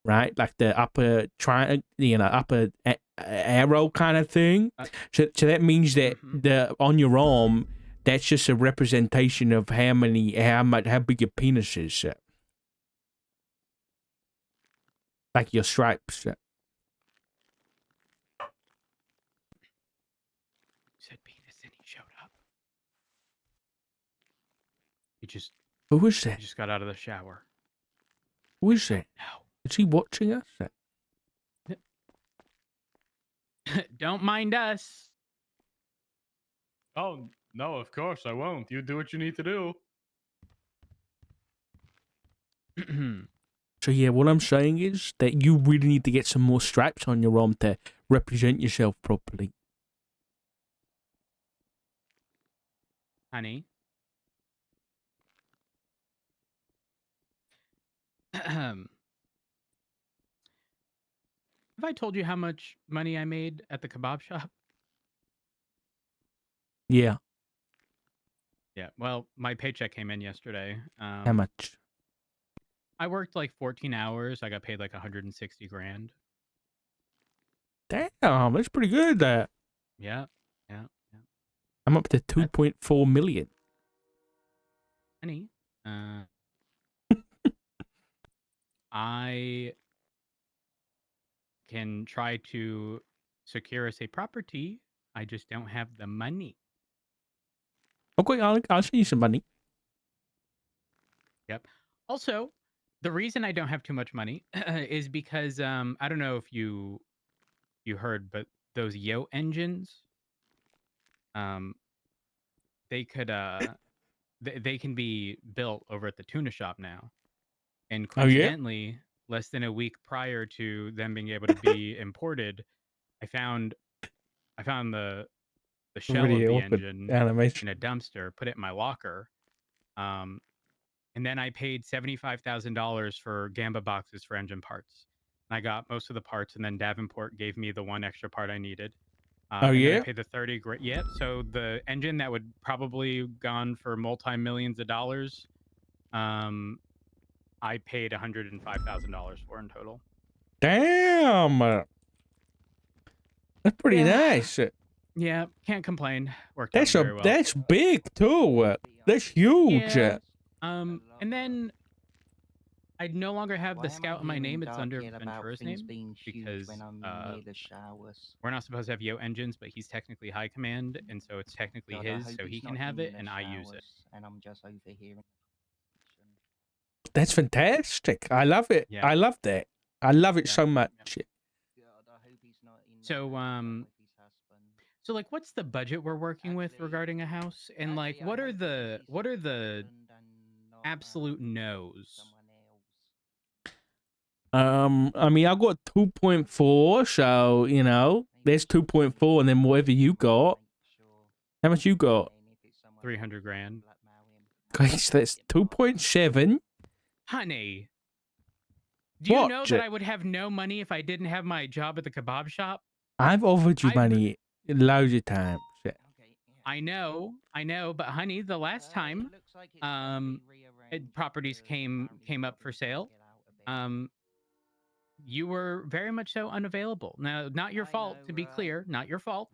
right? Like the upper upper arrow kind of thing. So that means that the on your arm, that's just a representation of how big your penis is. Like your stripes. You said penis and he showed up. Who was that? He just got out of the shower. Who is that? No. Is he watching us? Don't mind us. Oh, no, of course I won't. You do what you need to do. So yeah, what I'm saying is that you really need to get some more stripes on your arm to represent yourself properly. Honey. Have I told you how much money I made at the kebab shop? Yeah. Yeah, well, my paycheck came in yesterday. How much? I worked like 14 hours. I got paid like 160 grand. Damn, that's pretty good. Yeah. I'm up to 2.4 million. Honey, I can try to secure us a property. I just don't have the money. Okay, I'll send you some money. Yep. Also, the reason I don't have too much money is because I don't know if you heard, but those Yo engines, they could they can be built over at the tuna shop now. And coincidentally, less than a week prior to them being able to be imported, I found the shell Really of the awkward engine animation. in a dumpster, put it in my locker. And then I paid $75,000 for Gamba boxes for engine parts. I got most of the parts, and then Davenport gave me the one extra part I needed. Oh, and then yeah? I paid the 30 grand. Yep. So the engine that would probably gone for multi-millions of dollars, I paid $105,000 for in total. Damn. That's pretty Yeah. nice. Yeah, can't complain. Worked out That's very well. that's big too. That's huge. Yeah. And then I no longer have the scout in my name. It's under Ventura's name because we're not supposed to have Yo engines, but he's technically high command, and so it's technically his, so he can have it, and I use it. And I'm just overhearing. That's fantastic. I love it. Yeah. I love that. I love it so much. So so like, what's the budget we're working with regarding a house, and like, what are the absolute no's? I mean, I got 2.4, so you know, there's 2.4, and then whatever you got. How much you got? 300 grand. Okay, so that's 2.7. Honey, do you know What? that I would have no money if I didn't have my job at the kebab shop? I've offered you money loads of times. I know, but honey, the last time properties came up for sale, you were very much so unavailable. Now, not your fault, to be clear, not your fault.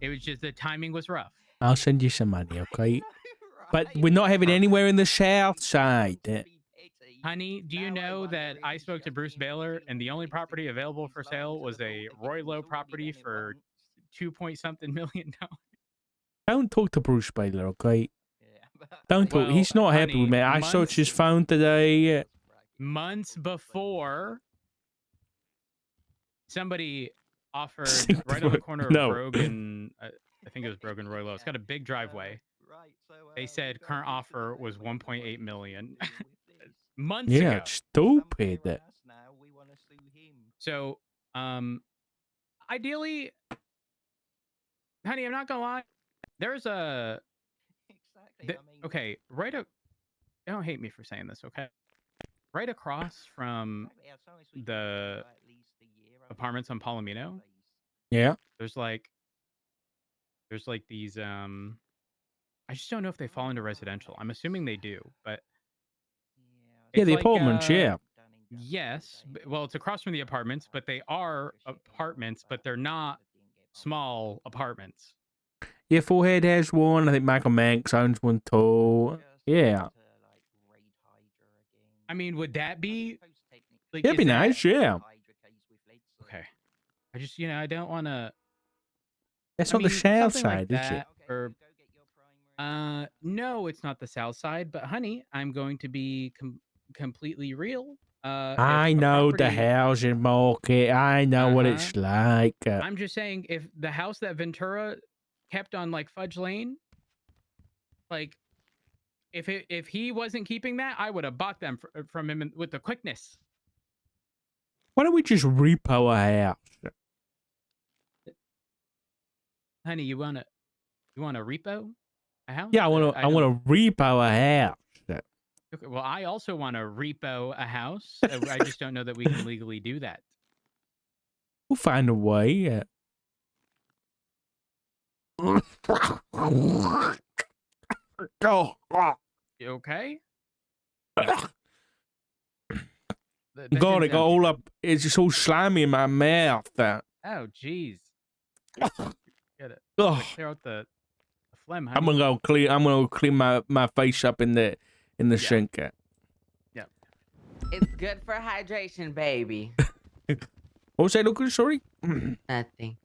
It was just the timing was rough. I'll send you some money, okay? But we're not having anywhere in the south side. Honey, do you know that I spoke to Bruce Baylor, and the only property available for sale was a Roy Lowe property for $2-point-something million. Don't talk to Bruce Baylor, okay? Don't talk. He's not happy with me. I searched his phone today. Months before, somebody offered right on the corner of Brogan. I think it was Brogan Roy Lowe. It's got a big driveway. They said current offer was 1.8 million. Months ago. Yeah, stupid. So, ideally, honey, I'm not gonna lie. There's a okay, don't hate me for saying this, okay? Right across from the apartments on Palomino. Yeah. There's like these I just don't know if they fall into residential. I'm assuming they do, but yeah, the apartments, yeah. Yes, well, it's across from the apartments, but they are apartments, but they're not small apartments. Yeah, Forehead has one. I think Michael Manx owns one too. Yeah. I mean, would that be like? It'd be nice, yeah. Okay. I just, I don't want to. That's not the south side, is it? Or, no, it's not the south side. But honey, I'm going to be completely real. I know the housing market. I know what it's like. I'm just saying, if the house that Ventura kept on like Fudge Lane, like, if he wasn't keeping that, I would have bought them from him with the quickness. Why don't we just repo a house? Honey, you wanna repo a house? Yeah, I wanna repo a house. Okay, well, I also want to repo a house. I just don't know that we can legally do that. We'll find a way. You okay? God, it got all up. It's just all slimy in my mouth. Oh, jeez. Get it. Clear out the phlegm. Honey. I'm gonna go clean my face up in the sink. Yeah. It's good for hydration, baby. What was that, Lucas? Sorry. Nothing.